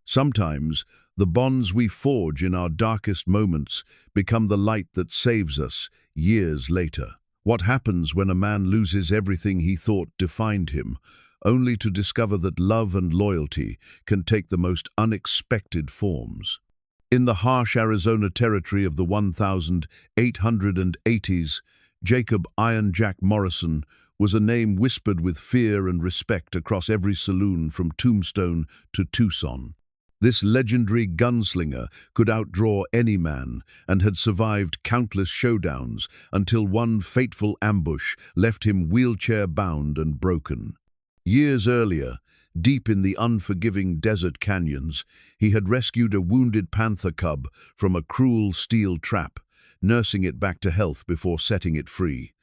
Sometimes, the bonds we forge in our darkest moments become the light that saves us years later. What happens when a man loses everything he thought defined him, only to discover that love and loyalty can take the most unexpected forms? In the harsh Arizona territory of the 1880s, Jacob "Iron Jack" Morrison was a name whispered with fear and respect across every saloon from Tombstone to Tucson. This legendary gunslinger could outdraw any man and had survived countless showdowns until one fateful ambush left him wheelchair-bound and broken. Years earlier, deep in the unforgiving desert canyons, he had rescued a wounded panther cub from a cruel steel trap, nursing it back to health before setting it free.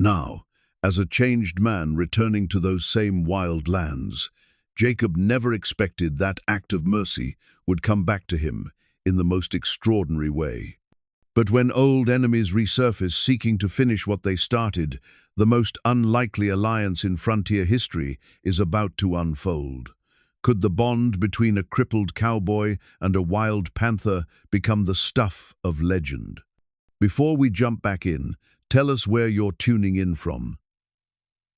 Now, as a changed man returning to those same wild lands, Jacob never expected that act of mercy would come back to him in the most extraordinary way. But when old enemies resurface seeking to finish what they started, the most unlikely alliance in frontier history is about to unfold. Could the bond between a crippled cowboy and a wild panther become the stuff of legend? Before we jump back in, tell us where you're tuning in from.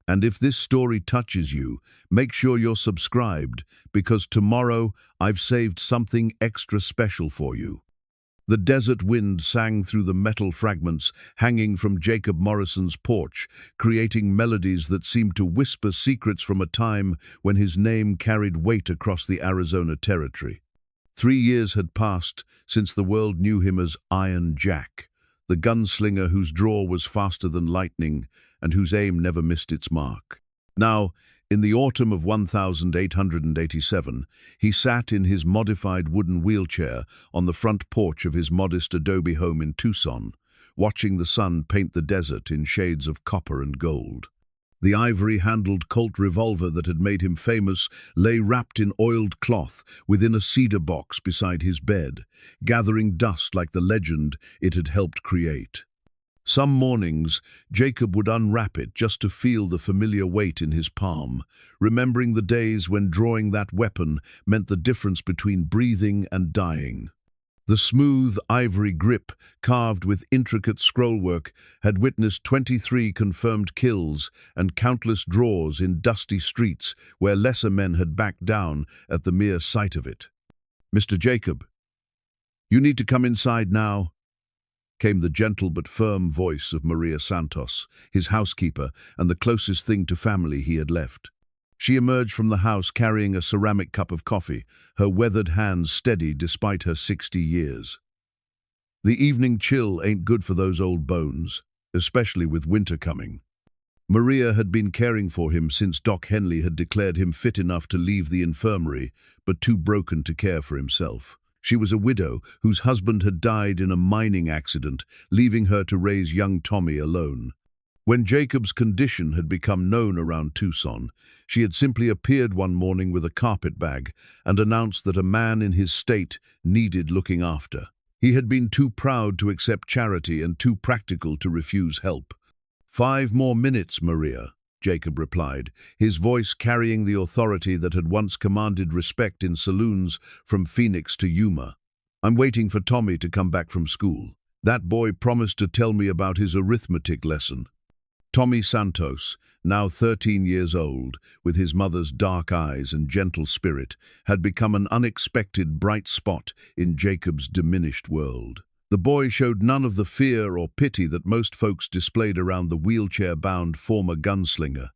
And if this story touches you, make sure you're subscribed, because tomorrow I've saved something extra special for you. The desert wind sang through the metal fragments hanging from Jacob Morrison's porch, creating melodies that seemed to whisper secrets from a time when his name carried weight across the Arizona territory. 3 years had passed since the world knew him as Iron Jack, the gunslinger whose draw was faster than lightning and whose aim never missed its mark. Now, in the autumn of 1887, he sat in his modified wooden wheelchair on the front porch of his modest adobe home in Tucson, watching the sun paint the desert in shades of copper and gold. The ivory-handled Colt revolver that had made him famous lay wrapped in oiled cloth within a cedar box beside his bed, gathering dust like the legend it had helped create. Some mornings, Jacob would unwrap it just to feel the familiar weight in his palm, remembering the days when drawing that weapon meant the difference between breathing and dying. The smooth ivory grip, carved with intricate scrollwork, had witnessed 23 confirmed kills and countless draws in dusty streets where lesser men had backed down at the mere sight of it. "Mr. Jacob, you need to come inside now," came the gentle but firm voice of Maria Santos, his housekeeper and the closest thing to family he had left. She emerged from the house carrying a ceramic cup of coffee, her weathered hands steady despite her 60 years. "The evening chill ain't good for those old bones, especially with winter coming." Maria had been caring for him since Doc Henley had declared him fit enough to leave the infirmary, but too broken to care for himself. She was a widow whose husband had died in a mining accident, leaving her to raise young Tommy alone. When Jacob's condition had become known around Tucson, she had simply appeared one morning with a carpet bag and announced that a man in his state needed looking after. He had been too proud to accept charity and too practical to refuse help. "5 more minutes, Maria," Jacob replied, his voice carrying the authority that had once commanded respect in saloons from Phoenix to Yuma. "I'm waiting for Tommy to come back from school. That boy promised to tell me about his arithmetic lesson." Tommy Santos, now 13 years old, with his mother's dark eyes and gentle spirit, had become an unexpected bright spot in Jacob's diminished world. The boy showed none of the fear or pity that most folks displayed around the wheelchair-bound former gunslinger.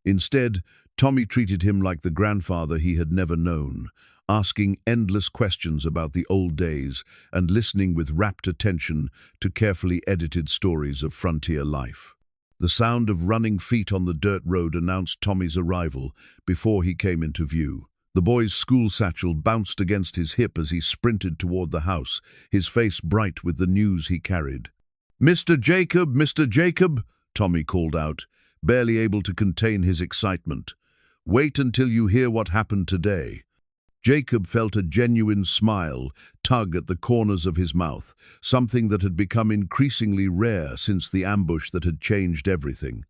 Instead, Tommy treated him like the grandfather he had never known, asking endless questions about the old days and listening with rapt attention to carefully edited stories of frontier life. The sound of running feet on the dirt road announced Tommy's arrival before he came into view. The boy's school satchel bounced against his hip as he sprinted toward the house, his face bright with the news he carried. "Mr. Jacob, Mr. Jacob," Tommy called out, barely able to contain his excitement. "Wait until you hear what happened today." Jacob felt a genuine smile tug at the corners of his mouth, something that had become increasingly rare since the ambush that had changed everything.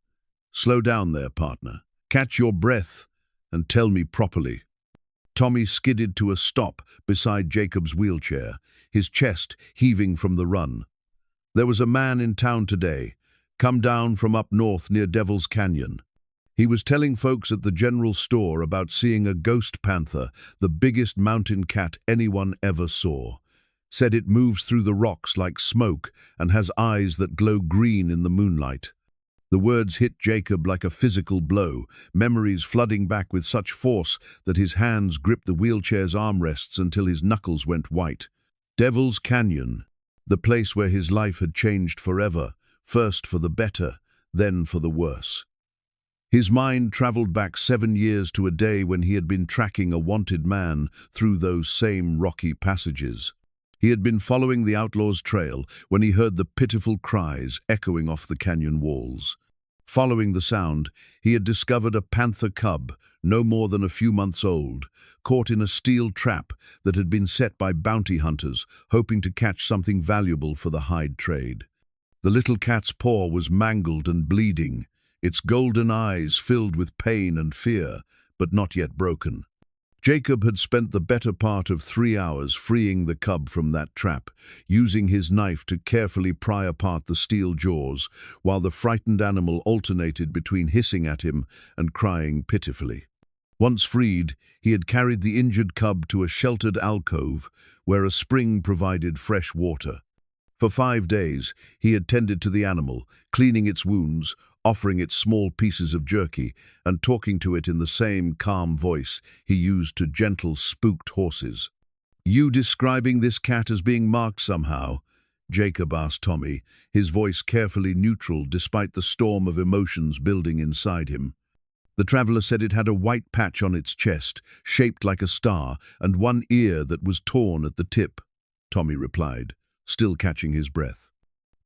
"Slow down there, partner. Catch your breath and tell me properly." Tommy skidded to a stop beside Jacob's wheelchair, his chest heaving from the run. There was a man in town today, come down from up north near Devil's Canyon. He was telling folks at the general store about seeing a ghost panther, the biggest mountain cat anyone ever saw. Said it moves through the rocks like smoke and has eyes that glow green in the moonlight. The words hit Jacob like a physical blow, memories flooding back with such force that his hands gripped the wheelchair's armrests until his knuckles went white. Devil's Canyon, the place where his life had changed forever, first for the better, then for the worse. His mind traveled back 7 years to a day when he had been tracking a wanted man through those same rocky passages. He had been following the outlaw's trail when he heard the pitiful cries echoing off the canyon walls. Following the sound, he had discovered a panther cub, no more than a few months old, caught in a steel trap that had been set by bounty hunters, hoping to catch something valuable for the hide trade. The little cat's paw was mangled and bleeding, its golden eyes filled with pain and fear, but not yet broken. Jacob had spent the better part of 3 hours freeing the cub from that trap, using his knife to carefully pry apart the steel jaws, while the frightened animal alternated between hissing at him and crying pitifully. Once freed, he had carried the injured cub to a sheltered alcove where a spring provided fresh water. For 5 days, he had tended to the animal, cleaning its wounds, offering it small pieces of jerky, and talking to it in the same calm voice he used to gentle, spooked horses. "You describing this cat as being marked somehow?" Jacob asked Tommy, his voice carefully neutral despite the storm of emotions building inside him. The traveler said it had a white patch on its chest, shaped like a star, and one ear that was torn at the tip, Tommy replied, still catching his breath.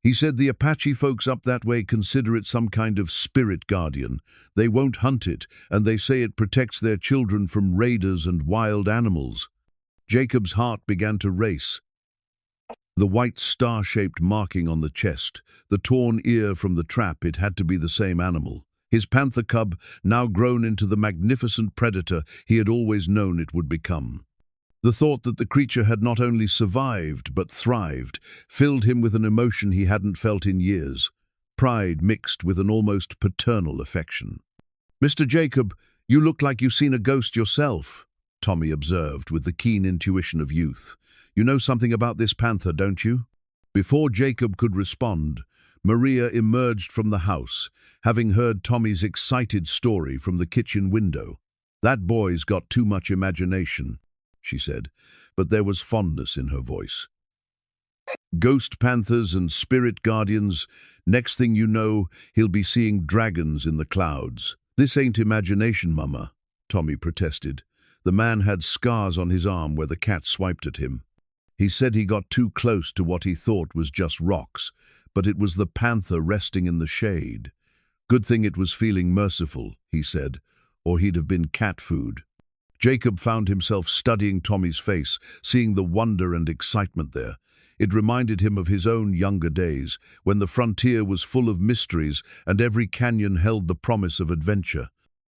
He said the Apache folks up that way consider it some kind of spirit guardian. They won't hunt it, and they say it protects their children from raiders and wild animals. Jacob's heart began to race. The white star-shaped marking on the chest, the torn ear from the trap, it had to be the same animal. His panther cub, now grown into the magnificent predator he had always known it would become. The thought that the creature had not only survived but thrived filled him with an emotion he hadn't felt in years, pride mixed with an almost paternal affection. "Mr. Jacob, you look like you've seen a ghost yourself," Tommy observed with the keen intuition of youth. "You know something about this panther, don't you?" Before Jacob could respond, Maria emerged from the house, having heard Tommy's excited story from the kitchen window. "That boy's got too much imagination," she said, but there was fondness in her voice. "Ghost panthers and spirit guardians, next thing you know, he'll be seeing dragons in the clouds." "This ain't imagination, Mama," Tommy protested. The man had scars on his arm where the cat swiped at him. He said he got too close to what he thought was just rocks, but it was the panther resting in the shade. "Good thing it was feeling merciful," he said, "or he'd have been cat food." Jacob found himself studying Tommy's face, seeing the wonder and excitement there. It reminded him of his own younger days, when the frontier was full of mysteries and every canyon held the promise of adventure.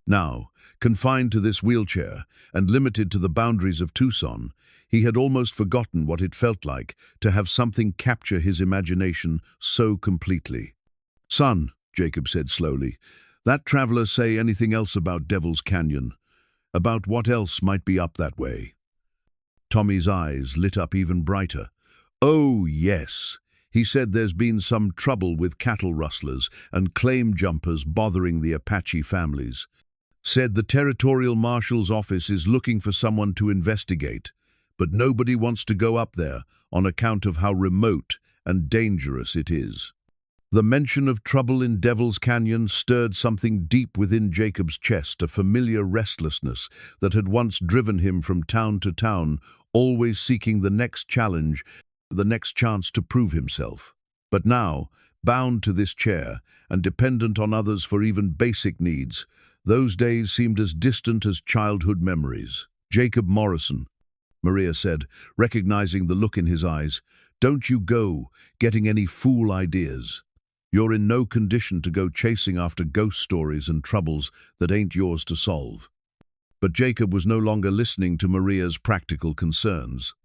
Now, confined to this wheelchair and limited to the boundaries of Tucson, he had almost forgotten what it felt like to have something capture his imagination so completely. "Son," Jacob said slowly, "that traveler say anything else about Devil's Canyon? About what else might be up that way?" Tommy's eyes lit up even brighter. "Oh, yes. He said there's been some trouble with cattle rustlers and claim jumpers bothering the Apache families. Said the territorial marshal's office is looking for someone to investigate, but nobody wants to go up there on account of how remote and dangerous it is." The mention of trouble in Devil's Canyon stirred something deep within Jacob's chest, a familiar restlessness that had once driven him from town to town, always seeking the next challenge, the next chance to prove himself. But now, bound to this chair and dependent on others for even basic needs, those days seemed as distant as childhood memories. "Jacob Morrison," Maria said, recognizing the look in his eyes, "don't you go getting any fool ideas. You're in no condition to go chasing after ghost stories and troubles that ain't yours to solve." But Jacob was no longer listening to Maria's practical concerns.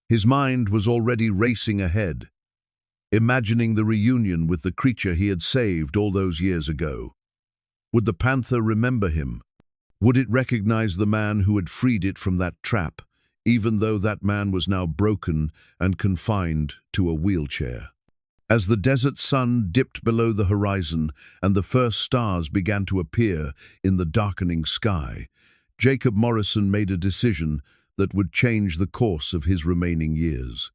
His mind was already racing ahead, imagining the reunion with the creature he had saved all those years ago. Would the panther remember him? Would it recognize the man who had freed it from that trap, even though that man was now broken and confined to a wheelchair? As the desert sun dipped below the horizon and the first stars began to appear in the darkening sky, Jacob Morrison made a decision that would change the course of his remaining years.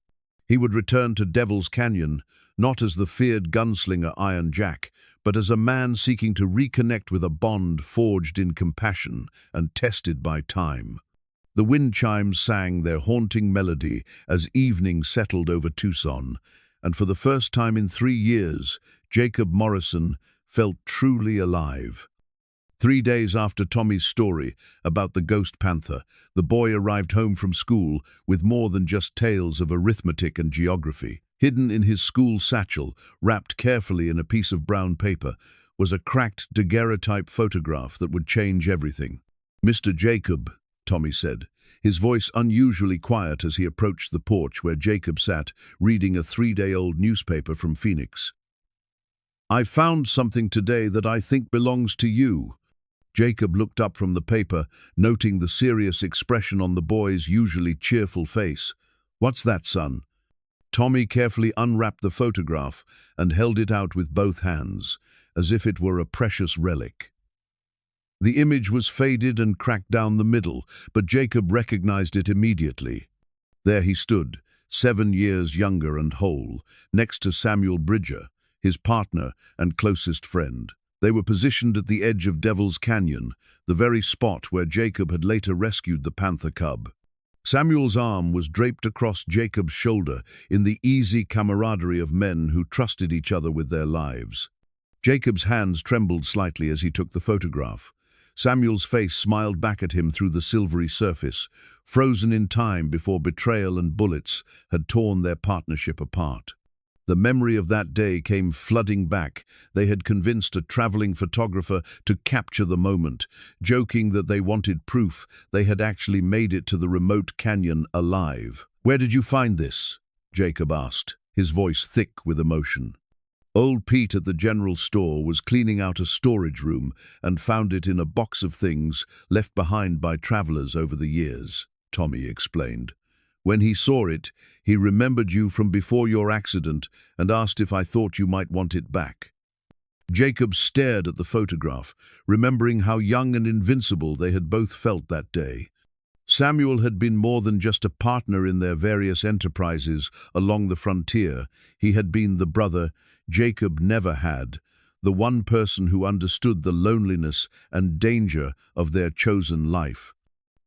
He would return to Devil's Canyon, not as the feared gunslinger Iron Jack, but as a man seeking to reconnect with a bond forged in compassion and tested by time. The wind chimes sang their haunting melody as evening settled over Tucson, and for the first time in 3 years, Jacob Morrison felt truly alive. 3 days after Tommy's story about the ghost panther, the boy arrived home from school with more than just tales of arithmetic and geography. Hidden in his school satchel, wrapped carefully in a piece of brown paper, was a cracked daguerreotype photograph that would change everything. "Mr. Jacob," Tommy said, his voice unusually quiet as he approached the porch where Jacob sat, reading a 3-day-old newspaper from Phoenix. "I found something today that I think belongs to you." Jacob looked up from the paper, noting the serious expression on the boy's usually cheerful face. "What's that, son?" Tommy carefully unwrapped the photograph and held it out with both hands, as if it were a precious relic. The image was faded and cracked down the middle, but Jacob recognized it immediately. There he stood, 7 years younger and whole, next to Samuel Bridger, his partner and closest friend. They were positioned at the edge of Devil's Canyon, the very spot where Jacob had later rescued the panther cub. Samuel's arm was draped across Jacob's shoulder in the easy camaraderie of men who trusted each other with their lives. Jacob's hands trembled slightly as he took the photograph. Samuel's face smiled back at him through the silvery surface, frozen in time before betrayal and bullets had torn their partnership apart. The memory of that day came flooding back. They had convinced a traveling photographer to capture the moment, joking that they wanted proof they had actually made it to the remote canyon alive. "Where did you find this?" Jacob asked, his voice thick with emotion. Old Pete at the general store was cleaning out a storage room and found it in a box of things left behind by travelers over the years, Tommy explained. "When he saw it, he remembered you from before your accident and asked if I thought you might want it back." Jacob stared at the photograph, remembering how young and invincible they had both felt that day. Samuel had been more than just a partner in their various enterprises along the frontier. He had been the brother Jacob never had, the one person who understood the loneliness and danger of their chosen life.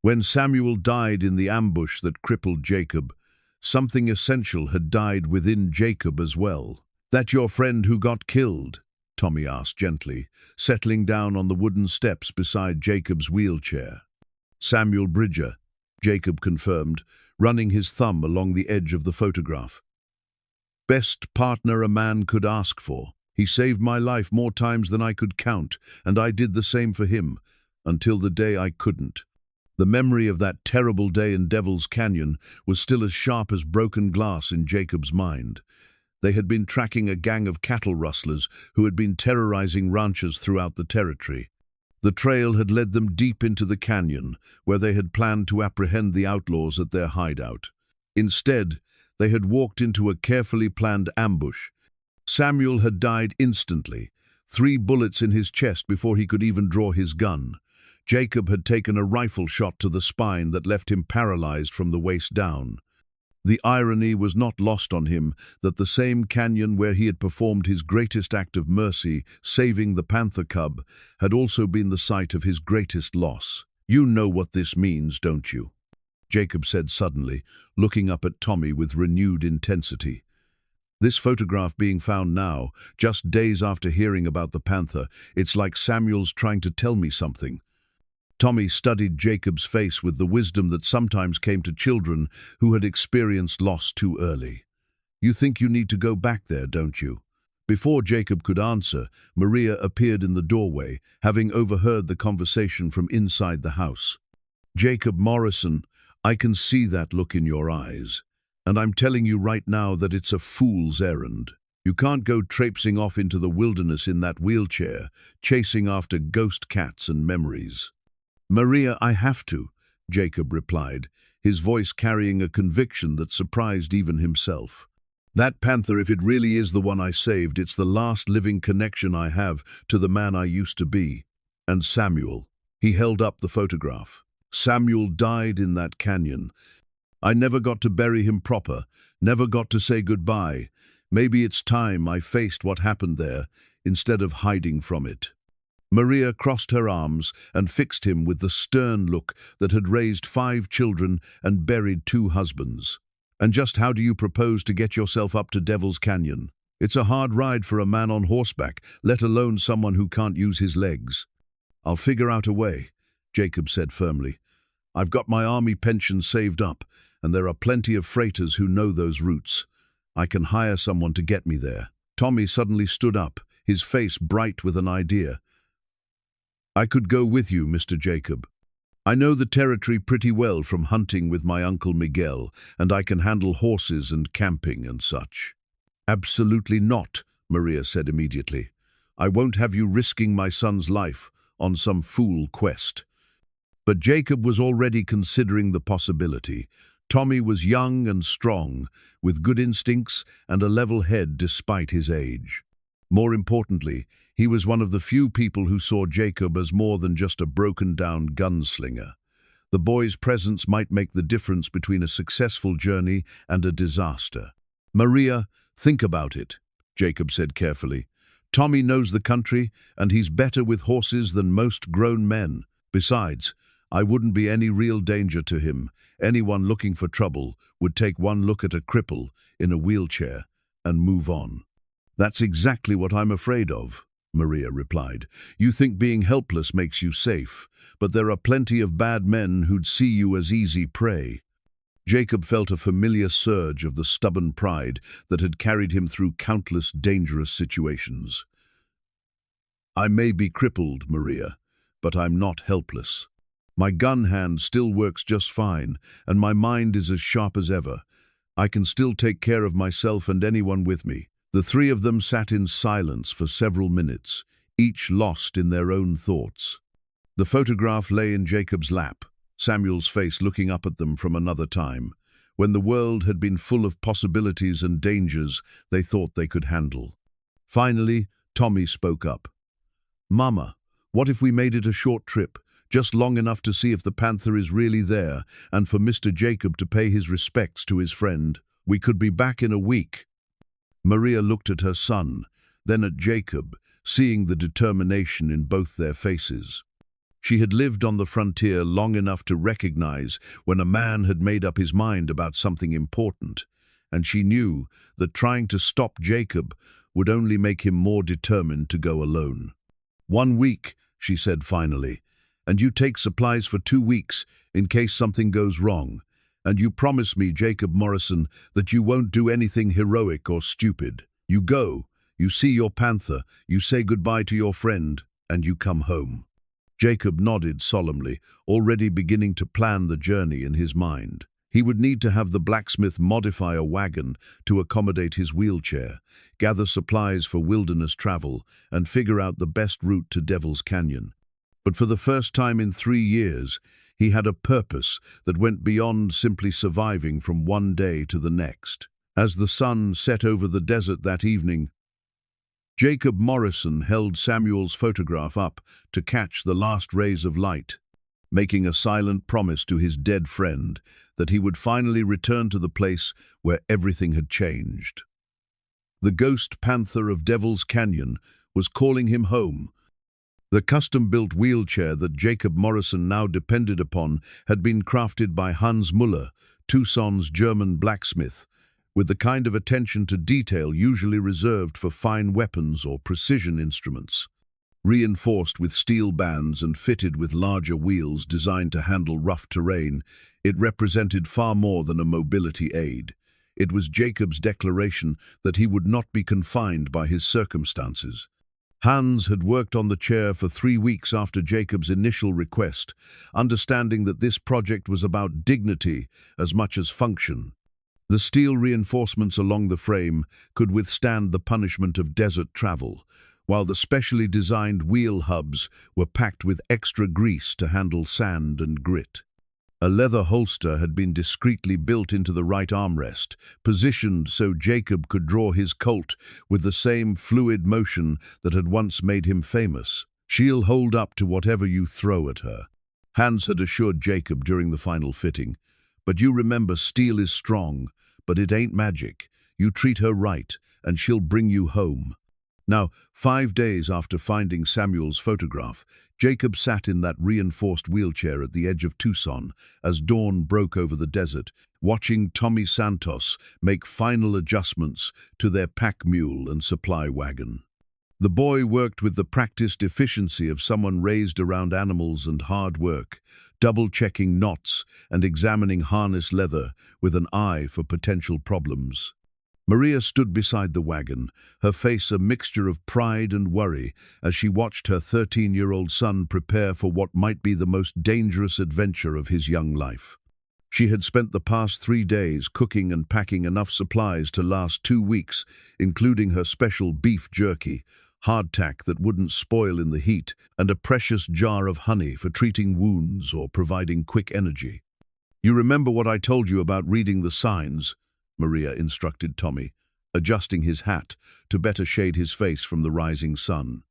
When Samuel died in the ambush that crippled Jacob, something essential had died within Jacob as well. "That your friend who got killed?" Tommy asked gently, settling down on the wooden steps beside Jacob's wheelchair. "Samuel Bridger," Jacob confirmed, running his thumb along the edge of the photograph. "Best partner a man could ask for. He saved my life more times than I could count, and I did the same for him, until the day I couldn't." The memory of that terrible day in Devil's Canyon was still as sharp as broken glass in Jacob's mind. They had been tracking a gang of cattle rustlers who had been terrorizing ranchers throughout the territory. The trail had led them deep into the canyon, where they had planned to apprehend the outlaws at their hideout. Instead, they had walked into a carefully planned ambush. Samuel had died instantly, 3 bullets in his chest before he could even draw his gun. Jacob had taken a rifle shot to the spine that left him paralyzed from the waist down. The irony was not lost on him that the same canyon where he had performed his greatest act of mercy, saving the panther cub, had also been the site of his greatest loss. "You know what this means, don't you?" Jacob said suddenly, looking up at Tommy with renewed intensity. "This photograph being found now, just days after hearing about the panther, it's like Samuel's trying to tell me something." Tommy studied Jacob's face with the wisdom that sometimes came to children who had experienced loss too early. "You think you need to go back there, don't you?" Before Jacob could answer, Maria appeared in the doorway, having overheard the conversation from inside the house. "Jacob Morrison, I can see that look in your eyes, and I'm telling you right now that it's a fool's errand. You can't go traipsing off into the wilderness in that wheelchair, chasing after ghost cats and memories." "Maria, I have to," Jacob replied, his voice carrying a conviction that surprised even himself. "That Panther, if it really is the one I saved, it's the last living connection I have to the man I used to be. And Samuel." He held up the photograph. "Samuel died in that canyon. I never got to bury him proper, never got to say goodbye. Maybe it's time I faced what happened there, instead of hiding from it." Maria crossed her arms and fixed him with the stern look that had raised 5 children and buried 2 husbands. "And just how do you propose to get yourself up to Devil's Canyon? It's a hard ride for a man on horseback, let alone someone who can't use his legs." "I'll figure out a way," Jacob said firmly. "I've got my army pension saved up, and there are plenty of freighters who know those routes. I can hire someone to get me there." Tommy suddenly stood up, his face bright with an idea. "I could go with you, Mr. Jacob. I know the territory pretty well from hunting with my Uncle Miguel, and I can handle horses and camping and such." "Absolutely not," Maria said immediately. "I won't have you risking my son's life on some fool quest." But Jacob was already considering the possibility. Tommy was young and strong, with good instincts and a level head despite his age. More importantly, he was one of the few people who saw Jacob as more than just a broken-down gunslinger. The boy's presence might make the difference between a successful journey and a disaster. "Maria, think about it," Jacob said carefully. "Tommy knows the country, and he's better with horses than most grown men. Besides, I wouldn't be any real danger to him. Anyone looking for trouble would take one look at a cripple in a wheelchair and move on." "That's exactly what I'm afraid of," Maria replied. "You think being helpless makes you safe, but there are plenty of bad men who'd see you as easy prey." Jacob felt a familiar surge of the stubborn pride that had carried him through countless dangerous situations. "I may be crippled, Maria, but I'm not helpless. My gun hand still works just fine, and my mind is as sharp as ever. I can still take care of myself and anyone with me." The 3 of them sat in silence for several minutes, each lost in their own thoughts. The photograph lay in Jacob's lap, Samuel's face looking up at them from another time, when the world had been full of possibilities and dangers they thought they could handle. Finally, Tommy spoke up. "Mama, what if we made it a short trip, just long enough to see if the Panther is really there, and for Mr. Jacob to pay his respects to his friend? We could be back in a week." Maria looked at her son, then at Jacob, seeing the determination in both their faces. She had lived on the frontier long enough to recognize when a man had made up his mind about something important, and she knew that trying to stop Jacob would only make him more determined to go alone. "1 week," she said finally, "and you take supplies for 2 weeks in case something goes wrong. And you promise me, Jacob Morrison, that you won't do anything heroic or stupid. You go, you see your Panther, you say goodbye to your friend, and you come home." Jacob nodded solemnly, already beginning to plan the journey in his mind. He would need to have the blacksmith modify a wagon to accommodate his wheelchair, gather supplies for wilderness travel, and figure out the best route to Devil's Canyon. But for the first time in 3 years, he had a purpose that went beyond simply surviving from one day to the next. As the sun set over the desert that evening, Jacob Morrison held Samuel's photograph up to catch the last rays of light, making a silent promise to his dead friend that he would finally return to the place where everything had changed. The ghost Panther of Devil's Canyon was calling him home. The custom-built wheelchair that Jacob Morrison now depended upon had been crafted by Hans Müller, Tucson's German blacksmith, with the kind of attention to detail usually reserved for fine weapons or precision instruments. Reinforced with steel bands and fitted with larger wheels designed to handle rough terrain, it represented far more than a mobility aid. It was Jacob's declaration that he would not be confined by his circumstances. Hans had worked on the chair for 3 weeks after Jacob's initial request, understanding that this project was about dignity as much as function. The steel reinforcements along the frame could withstand the punishment of desert travel, while the specially designed wheel hubs were packed with extra grease to handle sand and grit. A leather holster had been discreetly built into the right armrest, positioned so Jacob could draw his Colt with the same fluid motion that had once made him famous. "She'll hold up to whatever you throw at her," Hans had assured Jacob during the final fitting. "But you remember, steel is strong, but it ain't magic. You treat her right, and she'll bring you home." Now, 5 days after finding Samuel's photograph, Jacob sat in that reinforced wheelchair at the edge of Tucson as dawn broke over the desert, watching Tommy Santos make final adjustments to their pack mule and supply wagon. The boy worked with the practiced efficiency of someone raised around animals and hard work, double-checking knots and examining harness leather with an eye for potential problems. Maria stood beside the wagon, her face a mixture of pride and worry as she watched her 13-year-old son prepare for what might be the most dangerous adventure of his young life. She had spent the past 3 days cooking and packing enough supplies to last 2 weeks, including her special beef jerky, hardtack that wouldn't spoil in the heat, and a precious jar of honey for treating wounds or providing quick energy. "You remember what I told you about reading the signs?" Maria instructed Tommy, adjusting his hat to better shade his face from the rising sun.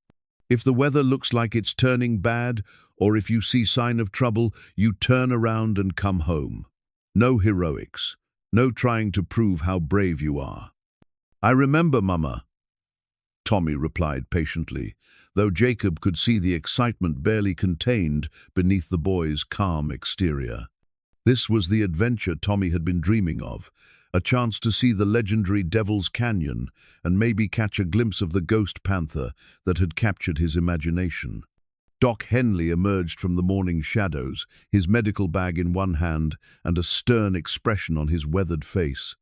"If the weather looks like it's turning bad, or if you see sign of trouble, you turn around and come home. No heroics, no trying to prove how brave you are." "I remember, Mama," Tommy replied patiently, though Jacob could see the excitement barely contained beneath the boy's calm exterior. This was the adventure Tommy had been dreaming of, a chance to see the legendary Devil's Canyon and maybe catch a glimpse of the ghost panther that had captured his imagination. Doc Henley emerged from the morning shadows, his medical bag in one hand and a stern expression on his weathered face.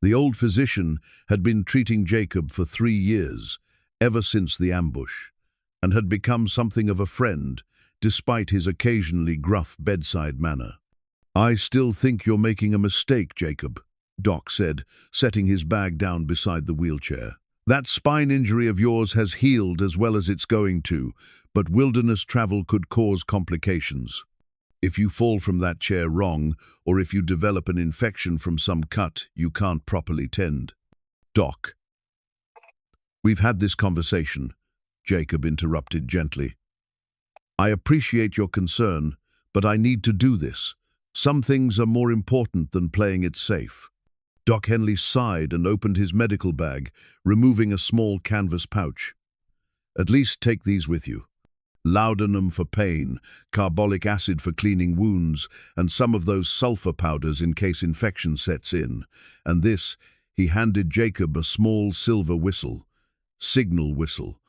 The old physician had been treating Jacob for 3 years, ever since the ambush, and had become something of a friend, despite his occasionally gruff bedside manner. "I still think you're making a mistake, Jacob," Doc said, setting his bag down beside the wheelchair. "That spine injury of yours has healed as well as it's going to, but wilderness travel could cause complications. If you fall from that chair wrong, or if you develop an infection from some cut you can't properly tend." "Doc, we've had this conversation," Jacob interrupted gently. "I appreciate your concern, but I need to do this. Some things are more important than playing it safe." Doc Henley sighed and opened his medical bag, removing a small canvas pouch. "At least take these with you. Laudanum for pain, carbolic acid for cleaning wounds, and some of those sulfur powders in case infection sets in. And this," he handed Jacob a small silver whistle. "Signal whistle.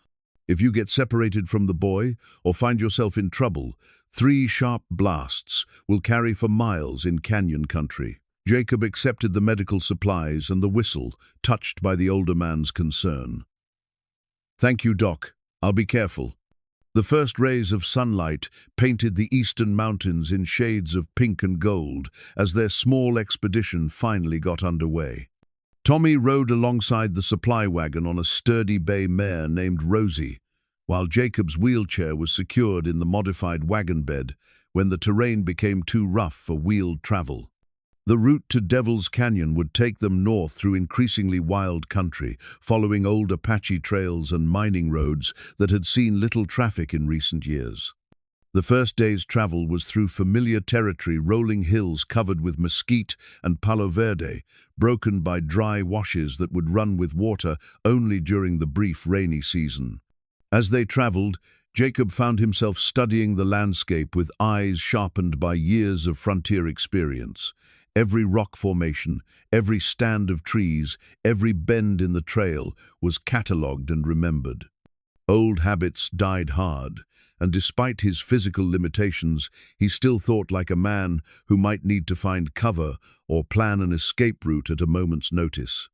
If you get separated from the boy or find yourself in trouble, 3 sharp blasts will carry for miles in canyon country." Jacob accepted the medical supplies and the whistle, touched by the older man's concern. "Thank you, Doc. I'll be careful." The first rays of sunlight painted the eastern mountains in shades of pink and gold as their small expedition finally got underway. Tommy rode alongside the supply wagon on a sturdy bay mare named Rosie, while Jacob's wheelchair was secured in the modified wagon bed when the terrain became too rough for wheeled travel. The route to Devil's Canyon would take them north through increasingly wild country, following old Apache trails and mining roads that had seen little traffic in recent years. The first day's travel was through familiar territory, rolling hills covered with mesquite and palo verde, broken by dry washes that would run with water only during the brief rainy season. As they traveled, Jacob found himself studying the landscape with eyes sharpened by years of frontier experience. Every rock formation, every stand of trees, every bend in the trail was catalogued and remembered. Old habits died hard, and despite his physical limitations, he still thought like a man who might need to find cover or plan an escape route at a moment's notice.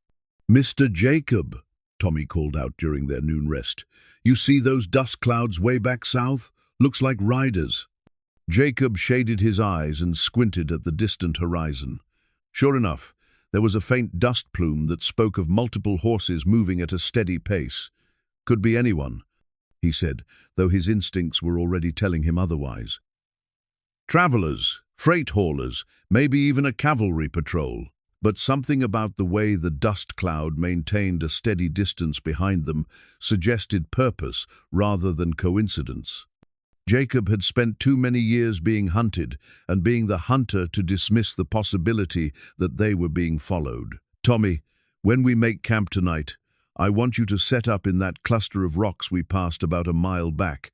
"Mr. Jacob," Tommy called out during their noon rest, "you see those dust clouds way back south? Looks like riders." Jacob shaded his eyes and squinted at the distant horizon. Sure enough, there was a faint dust plume that spoke of multiple horses moving at a steady pace. "Could be anyone," he said, though his instincts were already telling him otherwise. "Travelers, freight haulers, maybe even a cavalry patrol." But something about the way the dust cloud maintained a steady distance behind them suggested purpose rather than coincidence. Jacob had spent too many years being hunted and being the hunter to dismiss the possibility that they were being followed. "Tommy, when we make camp tonight, I want you to set up in that cluster of rocks we passed about a mile back,"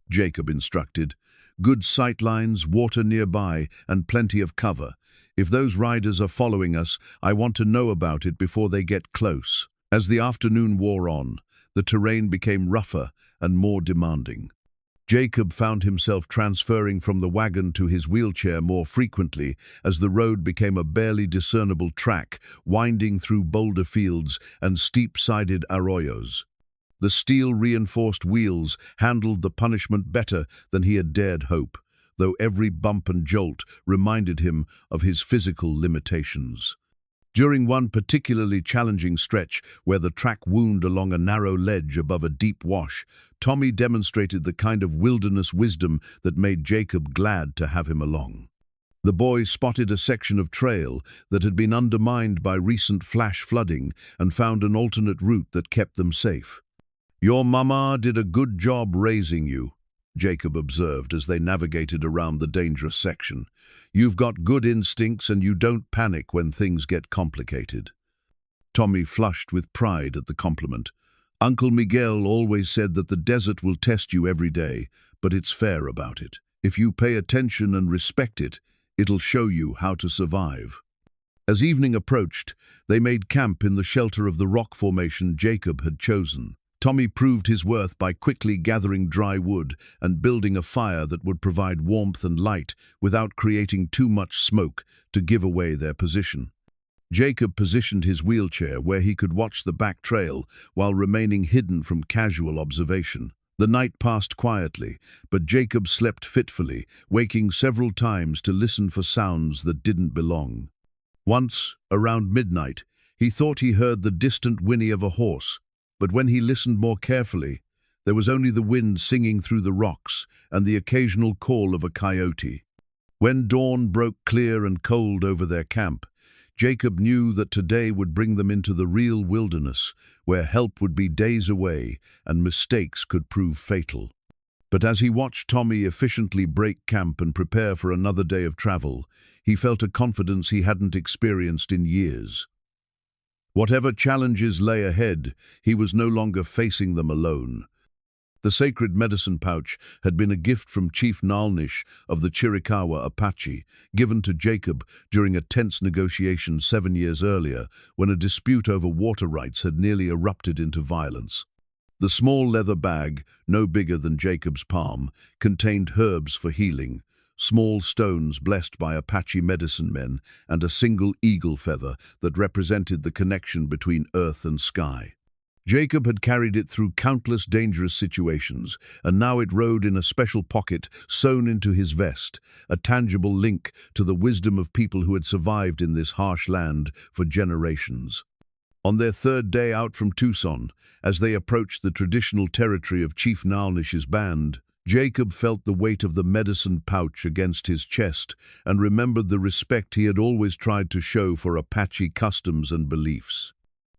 Jacob instructed. "Good sight lines, water nearby, and plenty of cover. If those riders are following us, I want to know about it before they get close." As the afternoon wore on, the terrain became rougher and more demanding. Jacob found himself transferring from the wagon to his wheelchair more frequently as the road became a barely discernible track, winding through boulder fields and steep-sided arroyos. The steel-reinforced wheels handled the punishment better than he had dared hope, though every bump and jolt reminded him of his physical limitations. During one particularly challenging stretch where the track wound along a narrow ledge above a deep wash, Tommy demonstrated the kind of wilderness wisdom that made Jacob glad to have him along. The boy spotted a section of trail that had been undermined by recent flash flooding and found an alternate route that kept them safe. "Your mama did a good job raising you," Jacob observed as they navigated around the dangerous section. "You've got good instincts and you don't panic when things get complicated." Tommy flushed with pride at the compliment. "Uncle Miguel always said that the desert will test you every day, but it's fair about it. If you pay attention and respect it, it'll show you how to survive." As evening approached, they made camp in the shelter of the rock formation Jacob had chosen. Tommy proved his worth by quickly gathering dry wood and building a fire that would provide warmth and light without creating too much smoke to give away their position. Jacob positioned his wheelchair where he could watch the back trail while remaining hidden from casual observation. The night passed quietly, but Jacob slept fitfully, waking several times to listen for sounds that didn't belong. Once, around midnight, he thought he heard the distant whinny of a horse, but when he listened more carefully, there was only the wind singing through the rocks and the occasional call of a coyote. When dawn broke clear and cold over their camp, Jacob knew that today would bring them into the real wilderness, where help would be days away and mistakes could prove fatal. But as he watched Tommy efficiently break camp and prepare for another day of travel, he felt a confidence he hadn't experienced in years. Whatever challenges lay ahead, he was no longer facing them alone. The sacred medicine pouch had been a gift from Chief Nalnish of the Chiricahua Apache, given to Jacob during a tense negotiation 7 years earlier when a dispute over water rights had nearly erupted into violence. The small leather bag, no bigger than Jacob's palm, contained herbs for healing, small stones blessed by Apache medicine men, and a single eagle feather that represented the connection between earth and sky. Jacob had carried it through countless dangerous situations, and now it rode in a special pocket sewn into his vest, a tangible link to the wisdom of people who had survived in this harsh land for generations. On their third day out from Tucson, as they approached the traditional territory of Chief Nalnish's band, Jacob felt the weight of the medicine pouch against his chest and remembered the respect he had always tried to show for Apache customs and beliefs.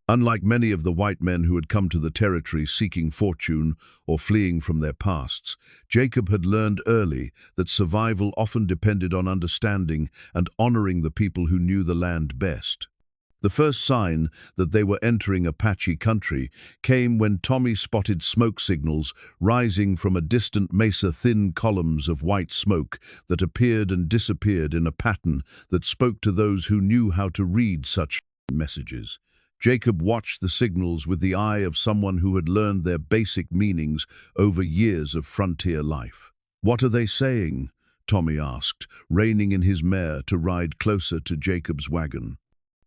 Unlike many of the white men who had come to the territory seeking fortune or fleeing from their pasts, Jacob had learned early that survival often depended on understanding and honoring the people who knew the land best. The first sign that they were entering Apache country came when Tommy spotted smoke signals rising from a distant mesa, thin columns of white smoke that appeared and disappeared in a pattern that spoke to those who knew how to read such messages. Jacob watched the signals with the eye of someone who had learned their basic meanings over years of frontier life. "What are they saying?" Tommy asked, reining in his mare to ride closer to Jacob's wagon.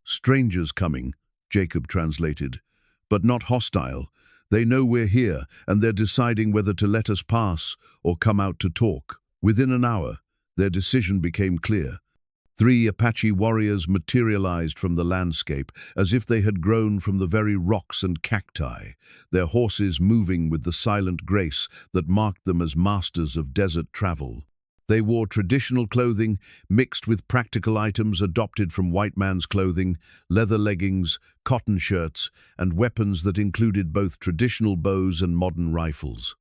"Strangers coming," Jacob translated, "but not hostile. They know we're here, and they're deciding whether to let us pass or come out to talk." Within an hour, their decision became clear. 3 Apache warriors materialized from the landscape, as if they had grown from the very rocks and cacti, their horses moving with the silent grace that marked them as masters of desert travel. They wore traditional clothing mixed with practical items adopted from white man's clothing, leather leggings, cotton shirts, and weapons that included both traditional bows and modern rifles.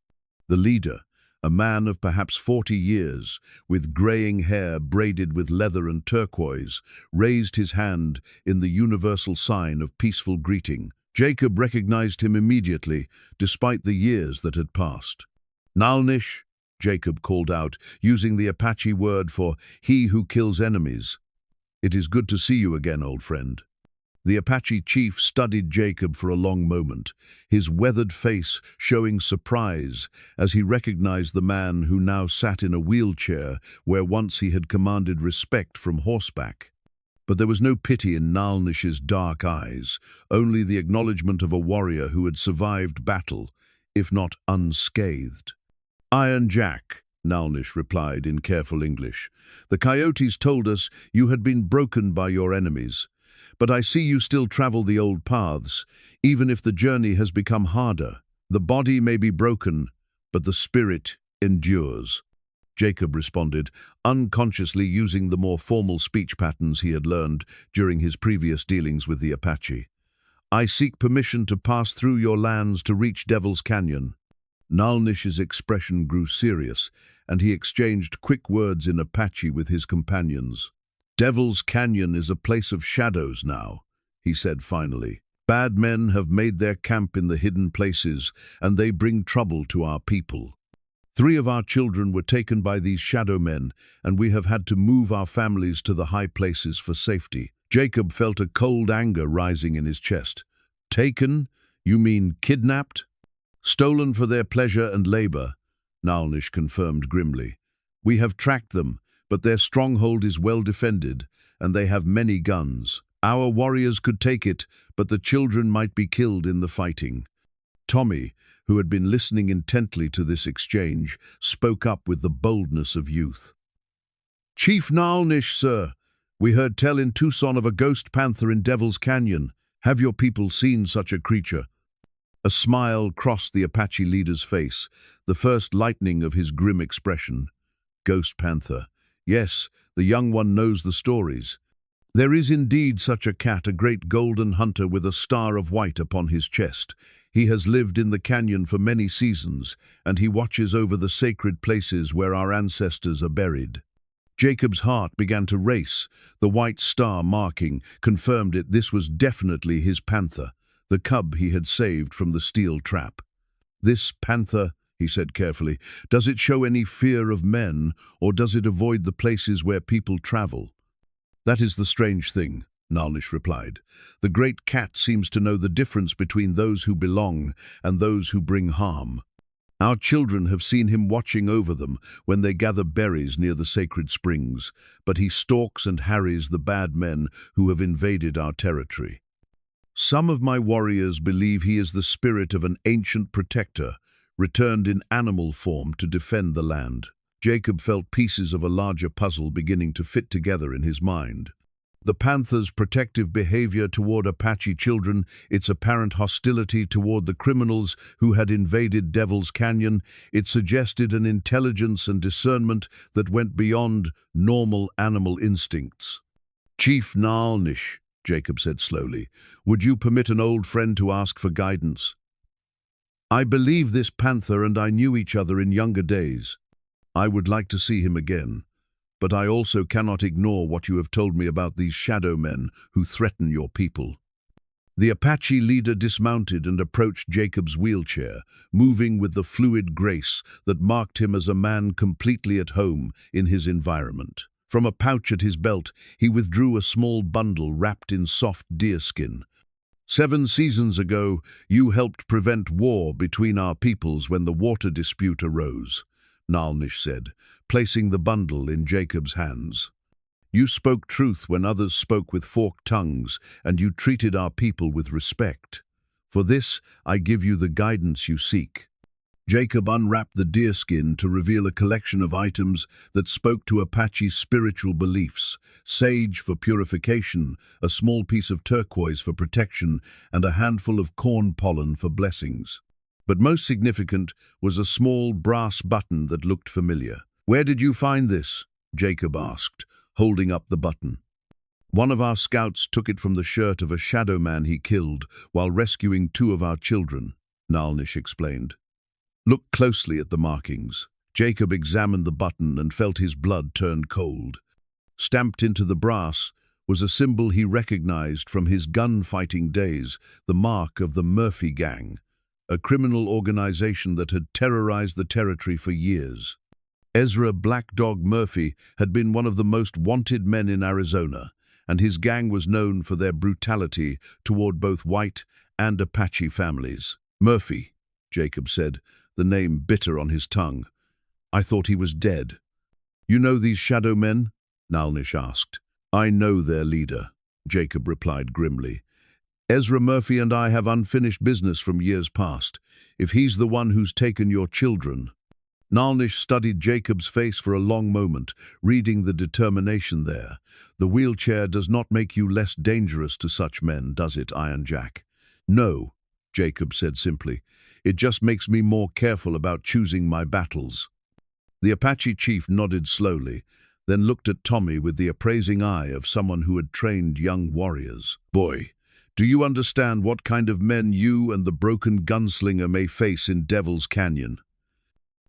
The leader, a man of perhaps 40 years, with graying hair braided with leather and turquoise, raised his hand in the universal sign of peaceful greeting. Jacob recognized him immediately, despite the years that had passed. "Nalnish," Jacob called out, using the Apache word for "he who kills enemies." "It is good to see you again, old friend." The Apache chief studied Jacob for a long moment, his weathered face showing surprise as he recognized the man who now sat in a wheelchair where once he had commanded respect from horseback. But there was no pity in Nalnish's dark eyes, only the acknowledgement of a warrior who had survived battle, if not unscathed. "Iron Jack," Nalnish replied in careful English. "The coyotes told us you had been broken by your enemies. But I see you still travel the old paths, even if the journey has become harder. The body may be broken, but the spirit endures." Jacob responded, unconsciously using the more formal speech patterns he had learned during his previous dealings with the Apache. "I seek permission to pass through your lands to reach Devil's Canyon." Nalnish's expression grew serious, and he exchanged quick words in Apache with his companions. "Devil's Canyon is a place of shadows now," he said finally. "Bad men have made their camp in the hidden places, and they bring trouble to our people. 3 of our children were taken by these shadow men, and we have had to move our families to the high places for safety." Jacob felt a cold anger rising in his chest. "Taken? You mean kidnapped?" "Stolen for their pleasure and labor," Nalnish confirmed grimly. "We have tracked them, but their stronghold is well defended, and they have many guns. Our warriors could take it, but the children might be killed in the fighting." Tommy, who had been listening intently to this exchange, spoke up with the boldness of youth. "Chief Nalnish, sir, we heard tell in Tucson of a ghost panther in Devil's Canyon. Have your people seen such a creature?" A smile crossed the Apache leader's face, the first lightening of his grim expression. "Ghost panther. Yes, the young one knows the stories. There is indeed such a cat, a great golden hunter with a star of white upon his chest. He has lived in the canyon for many seasons, and he watches over the sacred places where our ancestors are buried." Jacob's heart began to race. The white star marking confirmed it. This was definitely his panther, the cub he had saved from the steel trap. "This panther," he said carefully, "does it show any fear of men, or does it avoid the places where people travel?" "That is the strange thing," Nalnish replied. "The great cat seems to know the difference between those who belong and those who bring harm. Our children have seen him watching over them when they gather berries near the sacred springs, but he stalks and harries the bad men who have invaded our territory. Some of my warriors believe he is the spirit of an ancient protector, returned in animal form to defend the land." Jacob felt pieces of a larger puzzle beginning to fit together in his mind. The panther's protective behavior toward Apache children, its apparent hostility toward the criminals who had invaded Devil's Canyon, it suggested an intelligence and discernment that went beyond normal animal instincts. "Chief Nalnish," Jacob said slowly, "would you permit an old friend to ask for guidance? I believe this panther and I knew each other in younger days. I would like to see him again, but I also cannot ignore what you have told me about these shadow men who threaten your people." The Apache leader dismounted and approached Jacob's wheelchair, moving with the fluid grace that marked him as a man completely at home in his environment. From a pouch at his belt, he withdrew a small bundle wrapped in soft deerskin. 7 seasons ago, you helped prevent war between our peoples when the water dispute arose, Nalnish said, placing the bundle in Jacob's hands. You spoke truth when others spoke with forked tongues, and you treated our people with respect. For this, I give you the guidance you seek. Jacob unwrapped the deerskin to reveal a collection of items that spoke to Apache's spiritual beliefs: sage for purification, a small piece of turquoise for protection, and a handful of corn pollen for blessings. But most significant was a small brass button that looked familiar. "Where did you find this?" Jacob asked, holding up the button. "One of our scouts took it from the shirt of a shadow man he killed while rescuing 2 of our children," Nalnish explained. "Look closely at the markings." Jacob examined the button and felt his blood turn cold. Stamped into the brass was a symbol he recognized from his gunfighting days, the mark of the Murphy Gang, a criminal organization that had terrorized the territory for years. Ezra Black Dog Murphy had been one of the most wanted men in Arizona, and his gang was known for their brutality toward both white and Apache families. "Murphy," Jacob said, the name bitter on his tongue. "I thought he was dead." "You know these shadow men?" Nalnish asked. "I know their leader," Jacob replied grimly. "Ezra Murphy and I have unfinished business from years past. If he's the one who's taken your children—" Nalnish studied Jacob's face for a long moment, reading the determination there. "The wheelchair does not make you less dangerous to such men, does it, Iron Jack?" "No," Jacob said simply. "It just makes me more careful about choosing my battles." The Apache chief nodded slowly, then looked at Tommy with the appraising eye of someone who had trained young warriors. "Boy, do you understand what kind of men you and the broken gunslinger may face in Devil's Canyon?"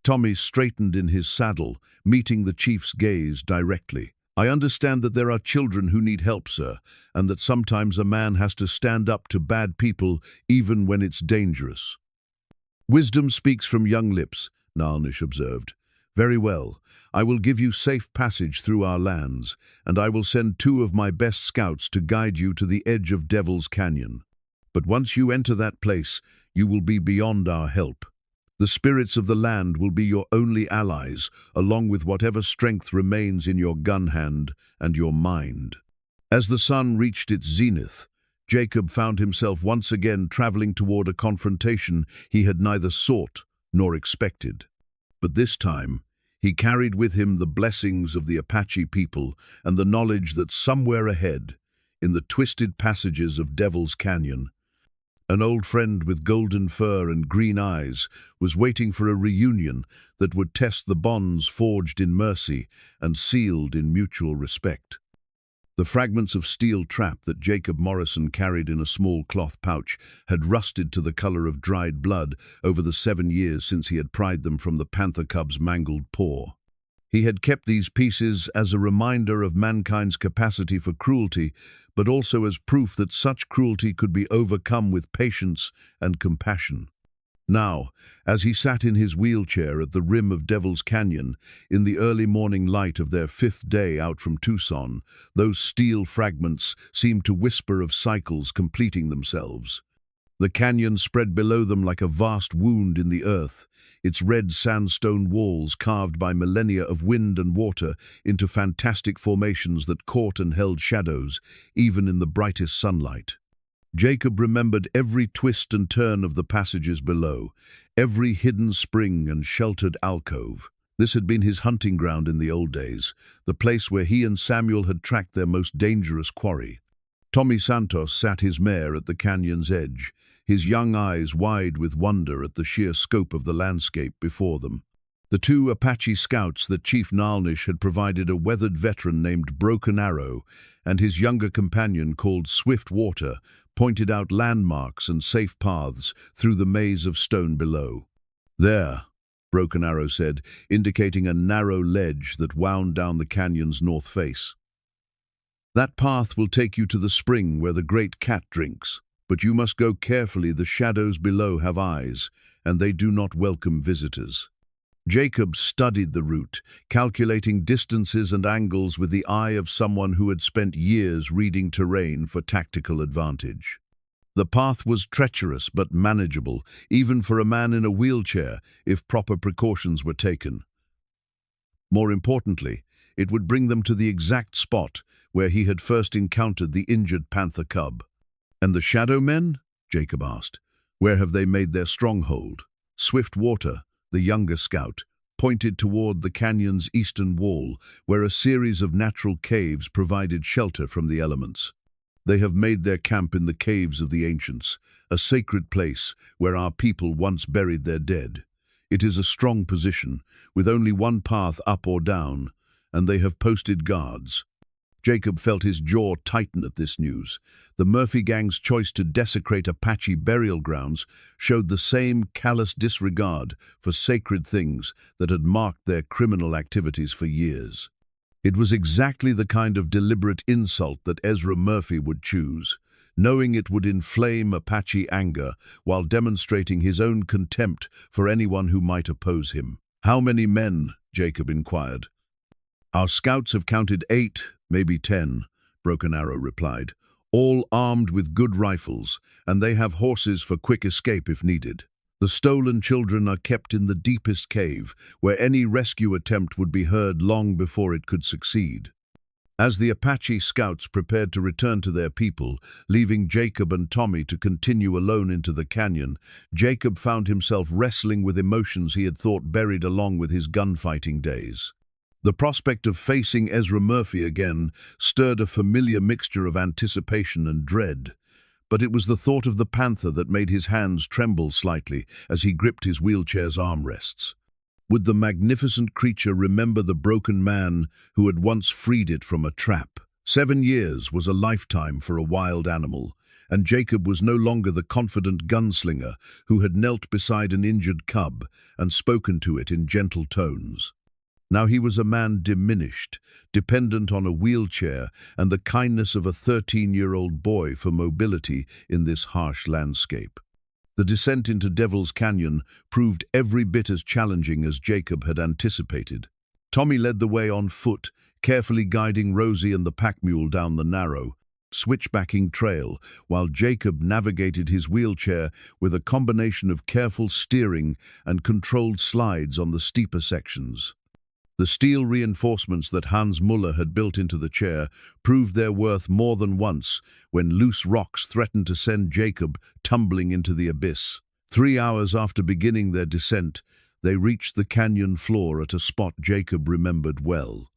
Tommy straightened in his saddle, meeting the chief's gaze directly. "I understand that there are children who need help, sir, and that sometimes a man has to stand up to bad people even when it's dangerous." "Wisdom speaks from young lips," Nalnish observed. "Very well. I will give you safe passage through our lands, and I will send 2 of my best scouts to guide you to the edge of Devil's Canyon. But once you enter that place, you will be beyond our help. The spirits of the land will be your only allies, along with whatever strength remains in your gun hand and your mind." As the sun reached its zenith, Jacob found himself once again traveling toward a confrontation he had neither sought nor expected. But this time, he carried with him the blessings of the Apache people and the knowledge that somewhere ahead, in the twisted passages of Devil's Canyon, an old friend with golden fur and green eyes was waiting for a reunion that would test the bonds forged in mercy and sealed in mutual respect. The fragments of steel trap that Jacob Morrison carried in a small cloth pouch had rusted to the color of dried blood over the 7 years since he had pried them from the panther cub's mangled paw. He had kept these pieces as a reminder of mankind's capacity for cruelty, but also as proof that such cruelty could be overcome with patience and compassion. Now, as he sat in his wheelchair at the rim of Devil's Canyon, in the early morning light of their 5th day out from Tucson, those steel fragments seemed to whisper of cycles completing themselves. The canyon spread below them like a vast wound in the earth, its red sandstone walls carved by millennia of wind and water into fantastic formations that caught and held shadows, even in the brightest sunlight. Jacob remembered every twist and turn of the passages below, every hidden spring and sheltered alcove. This had been his hunting ground in the old days, the place where he and Samuel had tracked their most dangerous quarry. Tommy Santos sat his mare at the canyon's edge, his young eyes wide with wonder at the sheer scope of the landscape before them. The 2 Apache scouts that Chief Nalnish had provided a weathered veteran named Broken Arrow and his younger companion called Swift Water pointed out landmarks and safe paths through the maze of stone below. "There," Broken Arrow said, indicating a narrow ledge that wound down the canyon's north face. "That path will take you to the spring where the great cat drinks, but you must go carefully. The shadows below have eyes, and they do not welcome visitors." Jacob studied the route, calculating distances and angles with the eye of someone who had spent years reading terrain for tactical advantage. The path was treacherous but manageable, even for a man in a wheelchair, if proper precautions were taken. More importantly, it would bring them to the exact spot where he had first encountered the injured panther cub. "And the shadow men?" Jacob asked. "Where have they made their stronghold?" Swiftwater, the younger scout, pointed toward the canyon's eastern wall, where a series of natural caves provided shelter from the elements. "They have made their camp in the caves of the ancients, a sacred place where our people once buried their dead. It is a strong position, with only one path up or down, and they have posted guards." Jacob felt his jaw tighten at this news. The Murphy gang's choice to desecrate Apache burial grounds showed the same callous disregard for sacred things that had marked their criminal activities for years. It was exactly the kind of deliberate insult that Ezra Murphy would choose, knowing it would inflame Apache anger while demonstrating his own contempt for anyone who might oppose him. "How many men?" Jacob inquired. "Our scouts have counted 8, maybe 10, Broken Arrow replied, "all armed with good rifles, and they have horses for quick escape if needed. The stolen children are kept in the deepest cave, where any rescue attempt would be heard long before it could succeed." As the Apache scouts prepared to return to their people, leaving Jacob and Tommy to continue alone into the canyon, Jacob found himself wrestling with emotions he had thought buried along with his gunfighting days. The prospect of facing Ezra Murphy again stirred a familiar mixture of anticipation and dread, but it was the thought of the panther that made his hands tremble slightly as he gripped his wheelchair's armrests. Would the magnificent creature remember the broken man who had once freed it from a trap? 7 years was a lifetime for a wild animal, and Jacob was no longer the confident gunslinger who had knelt beside an injured cub and spoken to it in gentle tones. Now he was a man diminished, dependent on a wheelchair and the kindness of a 13-year-old boy for mobility in this harsh landscape. The descent into Devil's Canyon proved every bit as challenging as Jacob had anticipated. Tommy led the way on foot, carefully guiding Rosie and the pack mule down the narrow, switchbacking trail, while Jacob navigated his wheelchair with a combination of careful steering and controlled slides on the steeper sections. The steel reinforcements that Hans Muller had built into the chair proved their worth more than once when loose rocks threatened to send Jacob tumbling into the abyss. 3 hours after beginning their descent, they reached the canyon floor at a spot Jacob remembered well.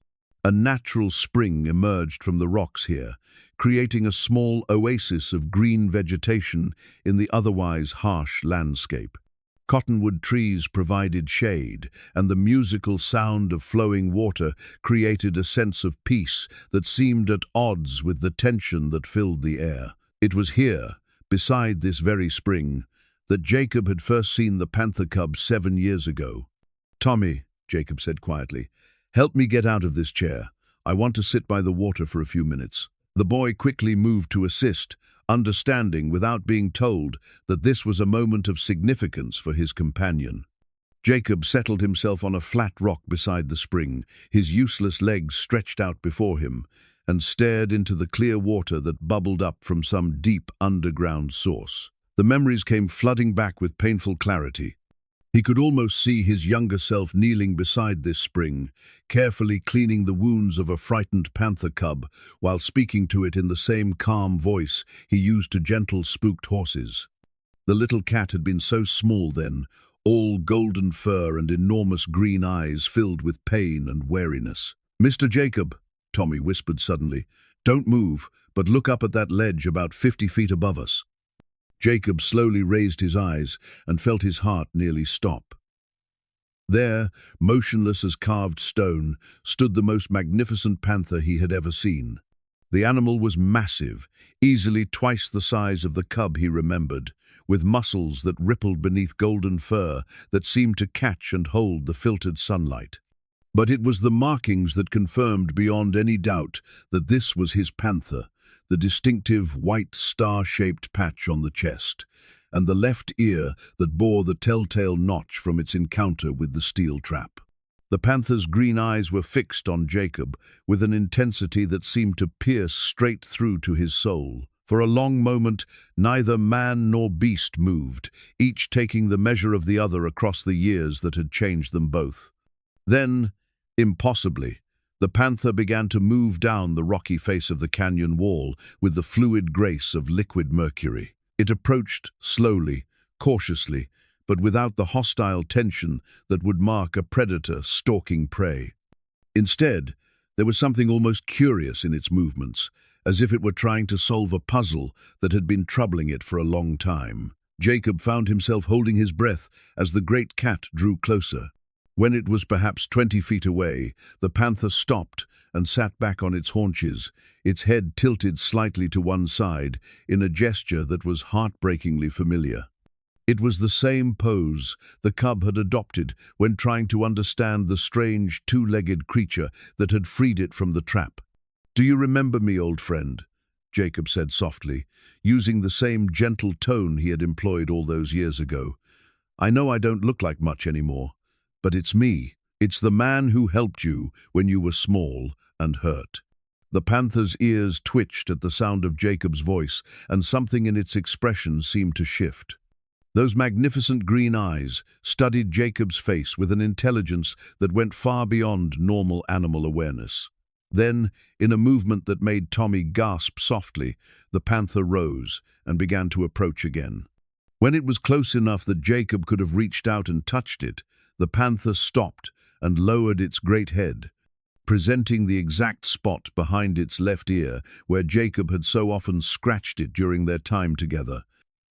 A natural spring emerged from the rocks here, creating a small oasis of green vegetation in the otherwise harsh landscape. Cottonwood trees provided shade, and the musical sound of flowing water created a sense of peace that seemed at odds with the tension that filled the air. It was here, beside this very spring, that Jacob had first seen the panther cub 7 years ago. "Tommy," Jacob said quietly, "help me get out of this chair. I want to sit by the water for a few minutes." The boy quickly moved to assist, understanding without being told that this was a moment of significance for his companion. Jacob settled himself on a flat rock beside the spring, his useless legs stretched out before him, and stared into the clear water that bubbled up from some deep underground source. The memories came flooding back with painful clarity. He could almost see his younger self kneeling beside this spring, carefully cleaning the wounds of a frightened panther cub while speaking to it in the same calm voice he used to gentle spooked horses. The little cat had been so small then, all golden fur and enormous green eyes filled with pain and wariness. "Mr. Jacob," Tommy whispered suddenly, "don't move, but look up at that ledge about 50 feet above us." Jacob slowly raised his eyes and felt his heart nearly stop. There, motionless as carved stone, stood the most magnificent panther he had ever seen. The animal was massive, easily twice the size of the cub he remembered, with muscles that rippled beneath golden fur that seemed to catch and hold the filtered sunlight. But it was the markings that confirmed beyond any doubt that this was his panther, the distinctive white star-shaped patch on the chest, and the left ear that bore the telltale notch from its encounter with the steel trap. The panther's green eyes were fixed on Jacob with an intensity that seemed to pierce straight through to his soul. For a long moment, neither man nor beast moved, each taking the measure of the other across the years that had changed them both. Then, impossibly, the panther began to move down the rocky face of the canyon wall with the fluid grace of liquid mercury. It approached slowly, cautiously, but without the hostile tension that would mark a predator stalking prey. Instead, there was something almost curious in its movements, as if it were trying to solve a puzzle that had been troubling it for a long time. Jacob found himself holding his breath as the great cat drew closer. When it was perhaps 20 feet away, the panther stopped and sat back on its haunches, its head tilted slightly to one side in a gesture that was heartbreakingly familiar. It was the same pose the cub had adopted when trying to understand the strange two-legged creature that had freed it from the trap. "Do you remember me, old friend?" Jacob said softly, using the same gentle tone he had employed all those years ago. "I know I don't look like much anymore, but it's me. It's the man who helped you when you were small and hurt." The panther's ears twitched at the sound of Jacob's voice, and something in its expression seemed to shift. Those magnificent green eyes studied Jacob's face with an intelligence that went far beyond normal animal awareness. Then, in a movement that made Tommy gasp softly, the panther rose and began to approach again. When it was close enough that Jacob could have reached out and touched it, the panther stopped and lowered its great head, presenting the exact spot behind its left ear where Jacob had so often scratched it during their time together.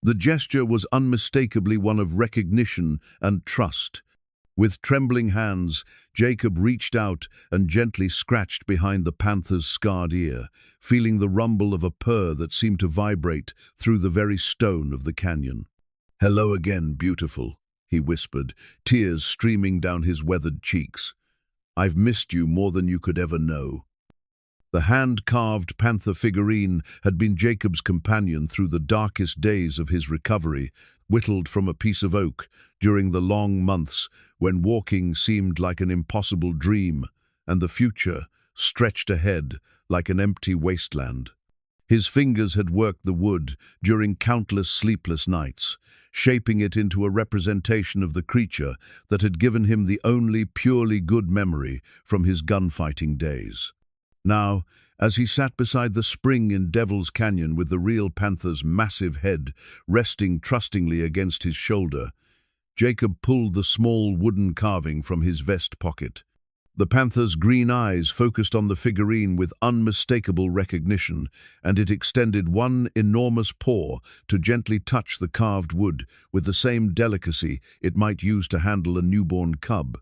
The gesture was unmistakably one of recognition and trust. With trembling hands, Jacob reached out and gently scratched behind the panther's scarred ear, feeling the rumble of a purr that seemed to vibrate through the very stone of the canyon. "Hello again, beautiful," he whispered, tears streaming down his weathered cheeks. "I've missed you more than you could ever know." The hand-carved panther figurine had been Jacob's companion through the darkest days of his recovery, whittled from a piece of oak during the long months when walking seemed like an impossible dream and the future stretched ahead like an empty wasteland. His fingers had worked the wood during countless sleepless nights, shaping it into a representation of the creature that had given him the only purely good memory from his gunfighting days. Now, as he sat beside the spring in Devil's Canyon with the real panther's massive head resting trustingly against his shoulder, Jacob pulled the small wooden carving from his vest pocket. The panther's green eyes focused on the figurine with unmistakable recognition, and it extended one enormous paw to gently touch the carved wood with the same delicacy it might use to handle a newborn cub.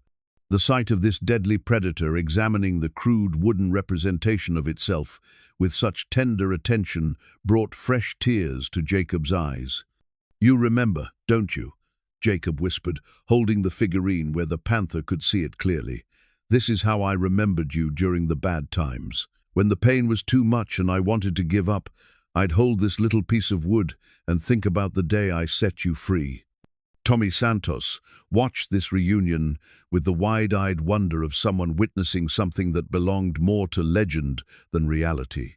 The sight of this deadly predator examining the crude wooden representation of itself with such tender attention brought fresh tears to Jacob's eyes. "You remember, don't you?" Jacob whispered, holding the figurine where the panther could see it clearly. "This is how I remembered you during the bad times. When the pain was too much and I wanted to give up, I'd hold this little piece of wood and think about the day I set you free." Tommy Santos watched this reunion with the wide-eyed wonder of someone witnessing something that belonged more to legend than reality.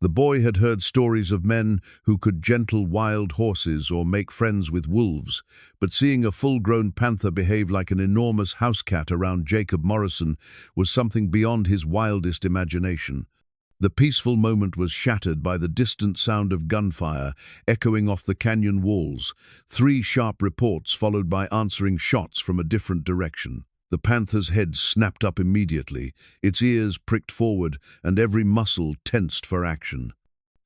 The boy had heard stories of men who could gentle wild horses or make friends with wolves, but seeing a full-grown panther behave like an enormous house cat around Jacob Morrison was something beyond his wildest imagination. The peaceful moment was shattered by the distant sound of gunfire echoing off the canyon walls, 3 sharp reports followed by answering shots from a different direction. The panther's head snapped up immediately, its ears pricked forward, and every muscle tensed for action.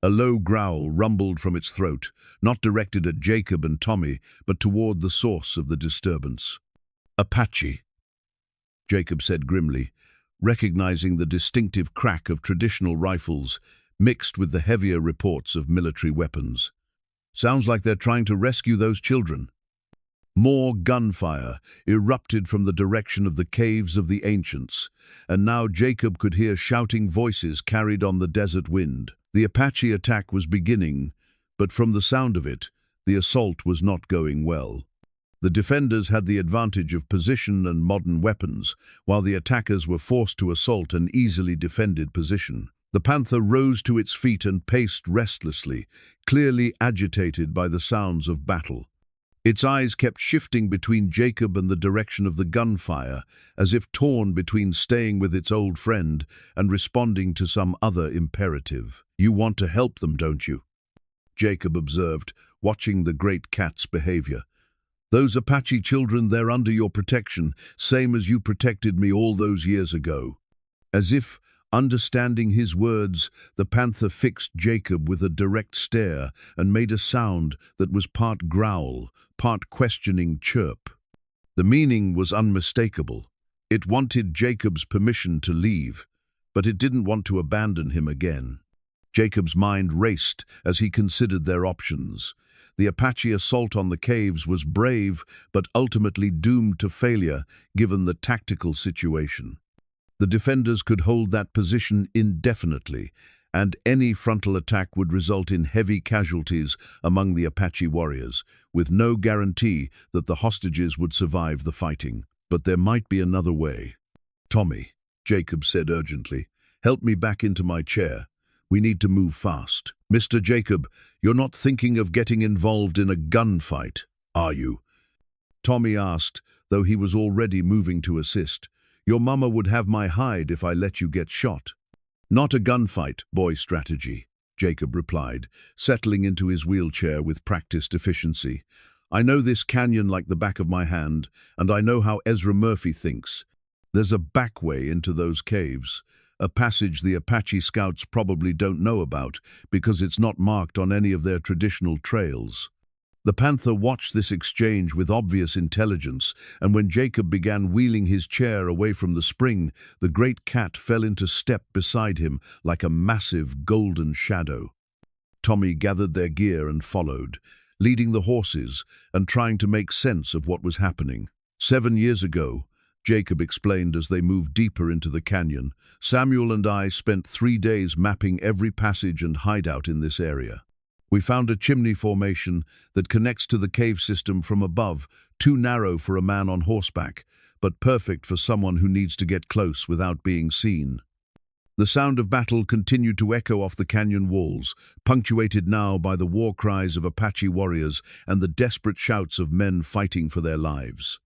A low growl rumbled from its throat, not directed at Jacob and Tommy, but toward the source of the disturbance. "Apache," Jacob said grimly, recognizing the distinctive crack of traditional rifles mixed with the heavier reports of military weapons. "Sounds like they're trying to rescue those children." More gunfire erupted from the direction of the caves of the ancients, and now Jacob could hear shouting voices carried on the desert wind. The Apache attack was beginning, but from the sound of it, the assault was not going well. The defenders had the advantage of position and modern weapons, while the attackers were forced to assault an easily defended position. The panther rose to its feet and paced restlessly, clearly agitated by the sounds of battle. Its eyes kept shifting between Jacob and the direction of the gunfire, as if torn between staying with its old friend and responding to some other imperative. "You want to help them, don't you?" Jacob observed, watching the great cat's behavior. "Those Apache children, they're under your protection, same as you protected me all those years ago." As if understanding his words, the panther fixed Jacob with a direct stare and made a sound that was part growl, part questioning chirp. The meaning was unmistakable. It wanted Jacob's permission to leave, but it didn't want to abandon him again. Jacob's mind raced as he considered their options. The Apache assault on the caves was brave, but ultimately doomed to failure given the tactical situation. The defenders could hold that position indefinitely, and any frontal attack would result in heavy casualties among the Apache warriors, with no guarantee that the hostages would survive the fighting. But there might be another way. "Tommy," Jacob said urgently, "help me back into my chair. We need to move fast." "Mr. Jacob, you're not thinking of getting involved in a gunfight, are you?" Tommy asked, though he was already moving to assist. "Your mama would have my hide if I let you get shot." "Not a gunfight, boy strategy," Jacob replied, settling into his wheelchair with practiced efficiency. "I know this canyon like the back of my hand, and I know how Ezra Murphy thinks. There's a back way into those caves, a passage the Apache scouts probably don't know about because it's not marked on any of their traditional trails." The panther watched this exchange with obvious intelligence, and when Jacob began wheeling his chair away from the spring, the great cat fell into step beside him like a massive golden shadow. Tommy gathered their gear and followed, leading the horses and trying to make sense of what was happening. 7 years ago, Jacob explained as they moved deeper into the canyon, Samuel and I spent 3 days mapping every passage and hideout in this area. We found a chimney formation that connects to the cave system from above, too narrow for a man on horseback, but perfect for someone who needs to get close without being seen. The sound of battle continued to echo off the canyon walls, punctuated now by the war cries of Apache warriors and the desperate shouts of men fighting for their lives.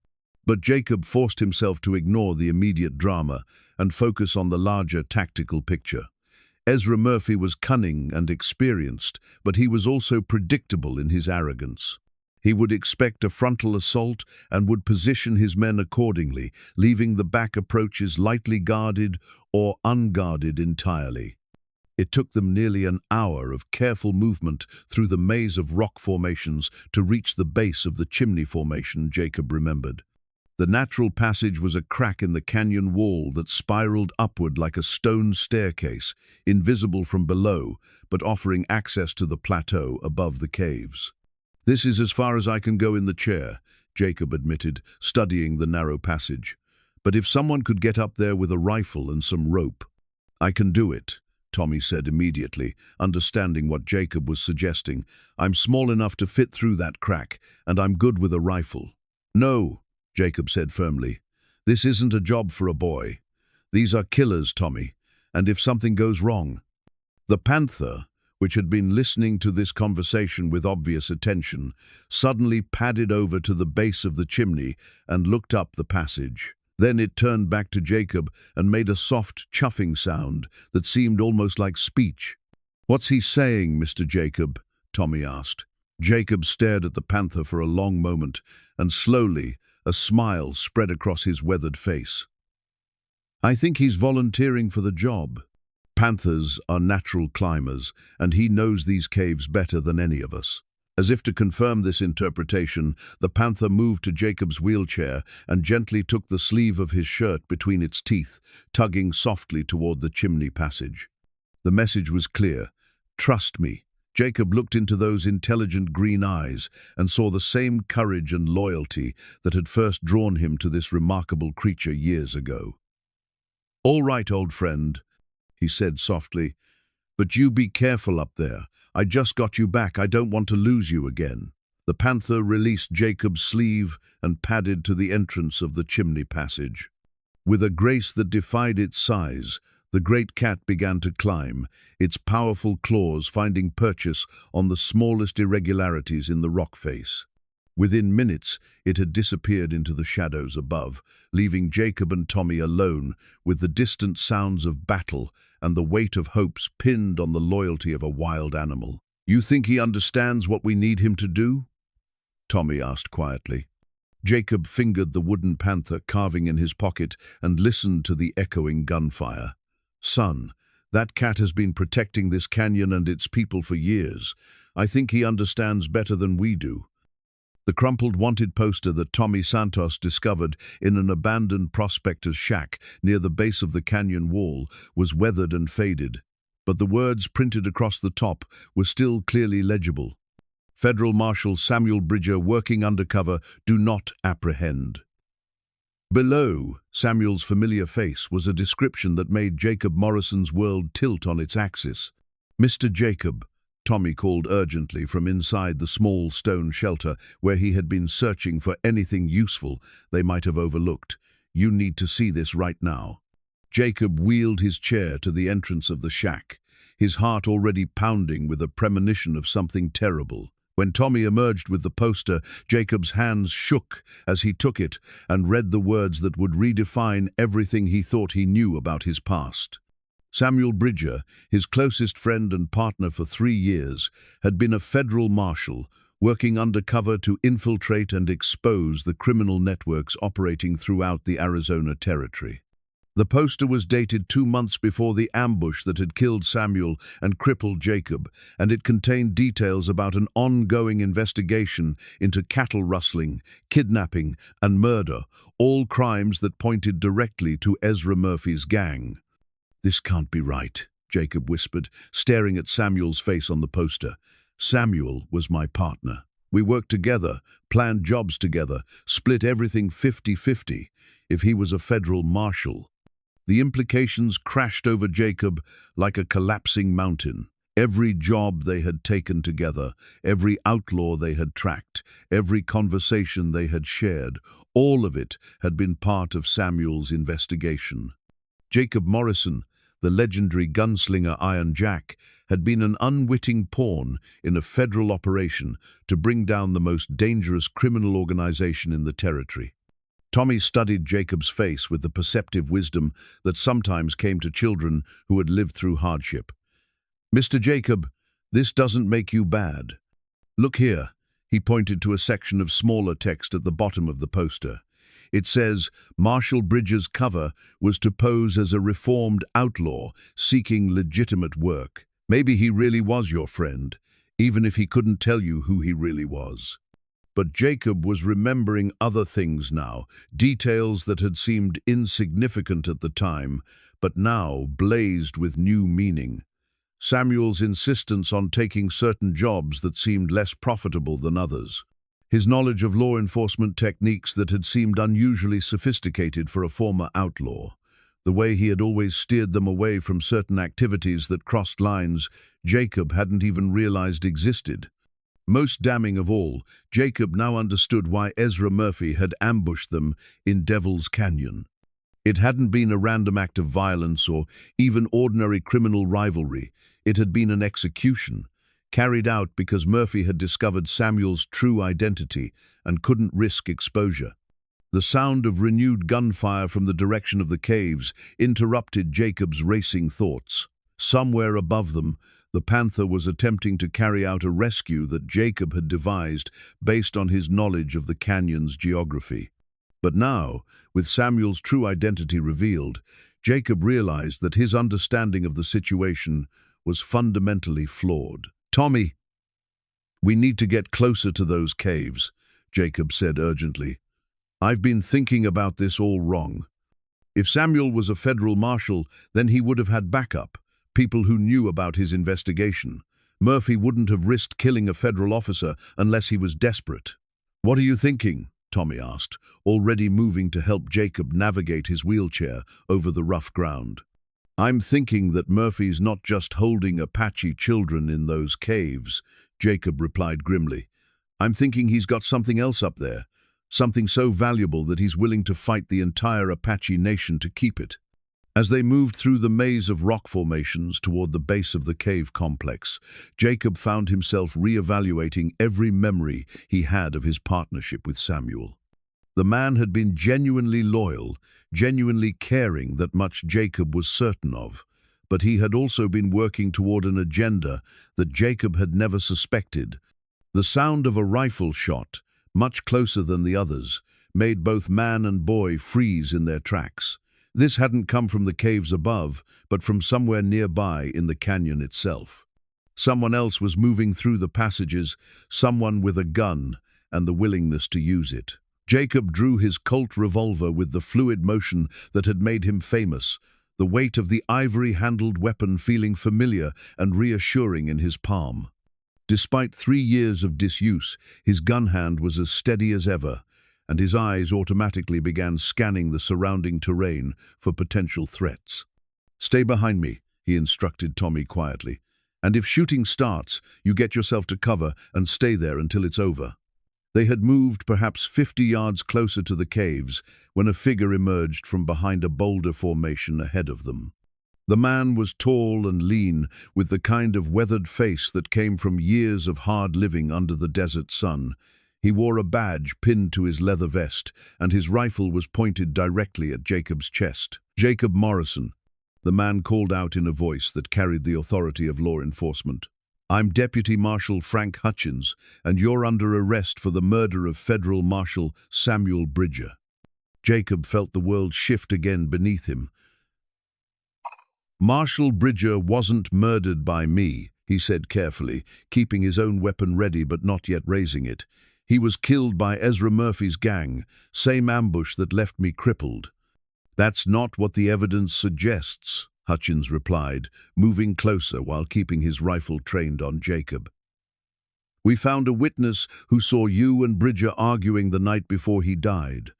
But Jacob forced himself to ignore the immediate drama and focus on the larger tactical picture. Ezra Murphy was cunning and experienced, but he was also predictable in his arrogance. He would expect a frontal assault and would position his men accordingly, leaving the back approaches lightly guarded or unguarded entirely. It took them nearly an hour of careful movement through the maze of rock formations to reach the base of the chimney formation, Jacob remembered. The natural passage was a crack in the canyon wall that spiraled upward like a stone staircase, invisible from below, but offering access to the plateau above the caves. "This is as far as I can go in the chair," Jacob admitted, studying the narrow passage. "But if someone could get up there with a rifle and some rope—" "I can do it," Tommy said immediately, understanding what Jacob was suggesting. "I'm small enough to fit through that crack, and I'm good with a rifle." "No," Jacob said firmly. "This isn't a job for a boy. These are killers, Tommy, and if something goes wrong—" The panther, which had been listening to this conversation with obvious attention, suddenly padded over to the base of the chimney and looked up the passage. Then it turned back to Jacob and made a soft chuffing sound that seemed almost like speech. "What's he saying, Mr. Jacob?" Tommy asked. Jacob stared at the panther for a long moment, and slowly a smile spread across his weathered face. "I think he's volunteering for the job. Panthers are natural climbers, and he knows these caves better than any of us." As if to confirm this interpretation, the panther moved to Jacob's wheelchair and gently took the sleeve of his shirt between its teeth, tugging softly toward the chimney passage. The message was clear. "Trust me." Jacob looked into those intelligent green eyes and saw the same courage and loyalty that had first drawn him to this remarkable creature years ago. "All right, old friend," he said softly, "but you be careful up there. I just got you back. I don't want to lose you again." The panther released Jacob's sleeve and padded to the entrance of the chimney passage. With a grace that defied its size, The great cat began to climb, its powerful claws finding purchase on the smallest irregularities in the rock face. Within minutes, it had disappeared into the shadows above, leaving Jacob and Tommy alone with the distant sounds of battle and the weight of hopes pinned on the loyalty of a wild animal. "You think he understands what we need him to do?" Tommy asked quietly. Jacob fingered the wooden panther carving in his pocket and listened to the echoing gunfire. "Son, that cat has been protecting this canyon and its people for years. I think he understands better than we do." The crumpled wanted poster that Tommy Santos discovered in an abandoned prospector's shack near the base of the canyon wall was weathered and faded, but the words printed across the top were still clearly legible. "Federal Marshal Samuel Bridger working undercover, do not apprehend." Below Samuel's familiar face was a description that made Jacob Morrison's world tilt on its axis. "Mr. Jacob," Tommy called urgently from inside the small stone shelter where he had been searching for anything useful they might have overlooked. "You need to see this right now." Jacob wheeled his chair to the entrance of the shack, his heart already pounding with a premonition of something terrible. When Tommy emerged with the poster, Jacob's hands shook as he took it and read the words that would redefine everything he thought he knew about his past. Samuel Bridger, his closest friend and partner for 3 years, had been a federal marshal, working undercover to infiltrate and expose the criminal networks operating throughout the Arizona territory. The poster was dated 2 months before the ambush that had killed Samuel and crippled Jacob, and it contained details about an ongoing investigation into cattle rustling, kidnapping, and murder, all crimes that pointed directly to Ezra Murphy's gang. "This can't be right," Jacob whispered, staring at Samuel's face on the poster. "Samuel was my partner. We worked together, planned jobs together, split everything 50-50. If he was a federal marshal..." The implications crashed over Jacob like a collapsing mountain. Every job they had taken together, every outlaw they had tracked, every conversation they had shared, all of it had been part of Samuel's investigation. Jacob Morrison, the legendary gunslinger Iron Jack, had been an unwitting pawn in a federal operation to bring down the most dangerous criminal organization in the territory. Tommy studied Jacob's face with the perceptive wisdom that sometimes came to children who had lived through hardship. "Mr. Jacob, this doesn't make you bad. Look here." He pointed to a section of smaller text at the bottom of the poster. It says, "Marshal Bridger's cover was to pose as a reformed outlaw seeking legitimate work. Maybe he really was your friend, even if he couldn't tell you who he really was." But Jacob was remembering other things now, details that had seemed insignificant at the time, but now blazed with new meaning. Samuel's insistence on taking certain jobs that seemed less profitable than others. His knowledge of law enforcement techniques that had seemed unusually sophisticated for a former outlaw. The way he had always steered them away from certain activities that crossed lines Jacob hadn't even realized existed. Most damning of all, Jacob now understood why Ezra Murphy had ambushed them in Devil's Canyon. It hadn't been a random act of violence or even ordinary criminal rivalry. It had been an execution, carried out because Murphy had discovered Samuel's true identity and couldn't risk exposure. The sound of renewed gunfire from the direction of the caves interrupted Jacob's racing thoughts. Somewhere above them, the Panther was attempting to carry out a rescue that Jacob had devised based on his knowledge of the canyon's geography. But now, with Samuel's true identity revealed, Jacob realized that his understanding of the situation was fundamentally flawed. "Tommy, we need to get closer to those caves," Jacob said urgently. "I've been thinking about this all wrong. If Samuel was a federal marshal, then he would have had backup. People who knew about his investigation. Murphy wouldn't have risked killing a federal officer unless he was desperate." "What are you thinking?" Tommy asked, already moving to help Jacob navigate his wheelchair over the rough ground. "I'm thinking that Murphy's not just holding Apache children in those caves," Jacob replied grimly. "I'm thinking he's got something else up there, something so valuable that he's willing to fight the entire Apache nation to keep it." As they moved through the maze of rock formations toward the base of the cave complex, Jacob found himself re-evaluating every memory he had of his partnership with Samuel. The man had been genuinely loyal, genuinely caring, that much Jacob was certain of, but he had also been working toward an agenda that Jacob had never suspected. The sound of a rifle shot, much closer than the others, made both man and boy freeze in their tracks. This hadn't come from the caves above, but from somewhere nearby in the canyon itself. Someone else was moving through the passages, someone with a gun and the willingness to use it. Jacob drew his Colt revolver with the fluid motion that had made him famous, the weight of the ivory-handled weapon feeling familiar and reassuring in his palm. Despite 3 years of disuse, his gun hand was as steady as ever, and his eyes automatically began scanning the surrounding terrain for potential threats. "Stay behind me," he instructed Tommy quietly. "And if shooting starts, you get yourself to cover and stay there until it's over." They had moved perhaps 50 yards closer to the caves when a figure emerged from behind a boulder formation ahead of them. The man was tall and lean, with the kind of weathered face that came from years of hard living under the desert sun. He wore a badge pinned to his leather vest, and his rifle was pointed directly at Jacob's chest. "Jacob Morrison," the man called out in a voice that carried the authority of law enforcement. "I'm Deputy Marshal Frank Hutchins, and you're under arrest for the murder of Federal Marshal Samuel Bridger." Jacob felt the world shift again beneath him. "Marshal Bridger wasn't murdered by me," he said carefully, keeping his own weapon ready but not yet raising it. "He was killed by Ezra Murphy's gang, same ambush that left me crippled." "That's not what the evidence suggests," Hutchins replied, moving closer while keeping his rifle trained on Jacob. "We found a witness who saw you and Bridger arguing the night before he died.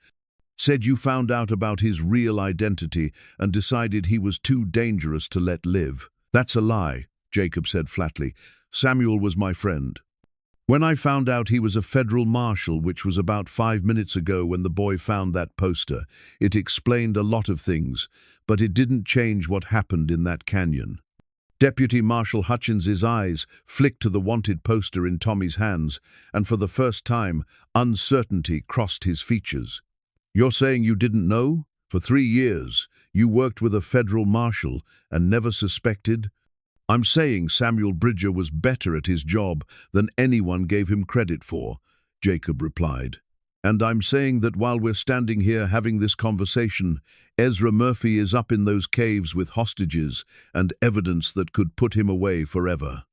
Said you found out about his real identity and decided he was too dangerous to let live." "That's a lie," Jacob said flatly. "Samuel was my friend. When I found out he was a federal marshal, which was about 5 minutes ago when the boy found that poster, it explained a lot of things, but it didn't change what happened in that canyon." Deputy Marshal Hutchins's eyes flicked to the wanted poster in Tommy's hands, and for the first time, uncertainty crossed his features. "You're saying you didn't know? For 3 years, you worked with a federal marshal and never suspected?" "I'm saying Samuel Bridger was better at his job than anyone gave him credit for," Jacob replied. "And I'm saying that while we're standing here having this conversation, Ezra Murphy is up in those caves with hostages and evidence that could put him away forever."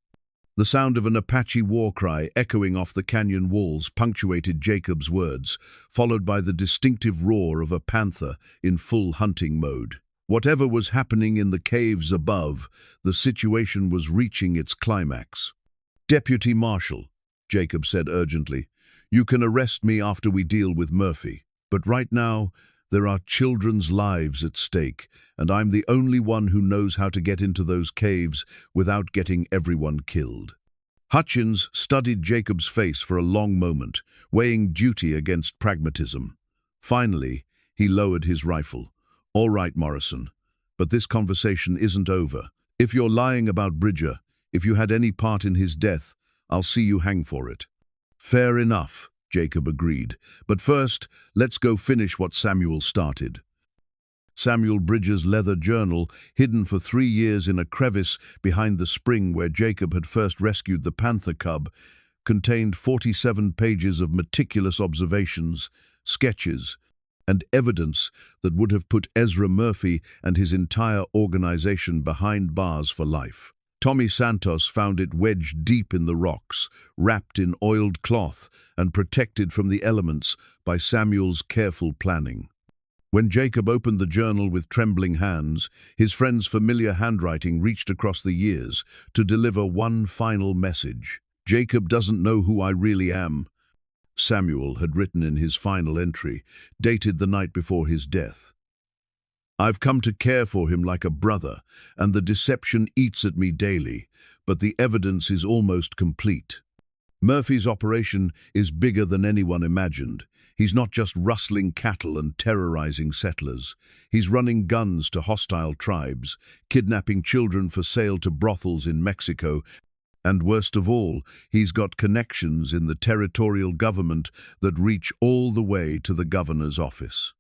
The sound of an Apache war cry echoing off the canyon walls punctuated Jacob's words, followed by the distinctive roar of a panther in full hunting mode. Whatever was happening in the caves above, the situation was reaching its climax. "Deputy Marshal," Jacob said urgently, "you can arrest me after we deal with Murphy. But right now, there are children's lives at stake, and I'm the only one who knows how to get into those caves without getting everyone killed." Hutchins studied Jacob's face for a long moment, weighing duty against pragmatism. Finally, he lowered his rifle. "All right, Morrison, but this conversation isn't over. If you're lying about Bridger, if you had any part in his death, I'll see you hang for it." "Fair enough," Jacob agreed. "But first, let's go finish what Samuel started." Samuel Bridger's leather journal, hidden for 3 years in a crevice behind the spring where Jacob had first rescued the panther cub, contained 47 pages of meticulous observations, sketches, and evidence that would have put Ezra Murphy and his entire organization behind bars for life. Tommy Santos found it wedged deep in the rocks, wrapped in oiled cloth and protected from the elements by Samuel's careful planning. When Jacob opened the journal with trembling hands, his friend's familiar handwriting reached across the years to deliver one final message. "Jacob doesn't know who I really am," Samuel had written in his final entry, dated the night before his death. "I've come to care for him like a brother, and the deception eats at me daily, but the evidence is almost complete." Murphy's operation is bigger than anyone imagined. He's not just rustling cattle and terrorizing settlers. He's running guns to hostile tribes, kidnapping children for sale to brothels in Mexico, and worst of all, he's got connections in the territorial government that reach all the way to the governor's office.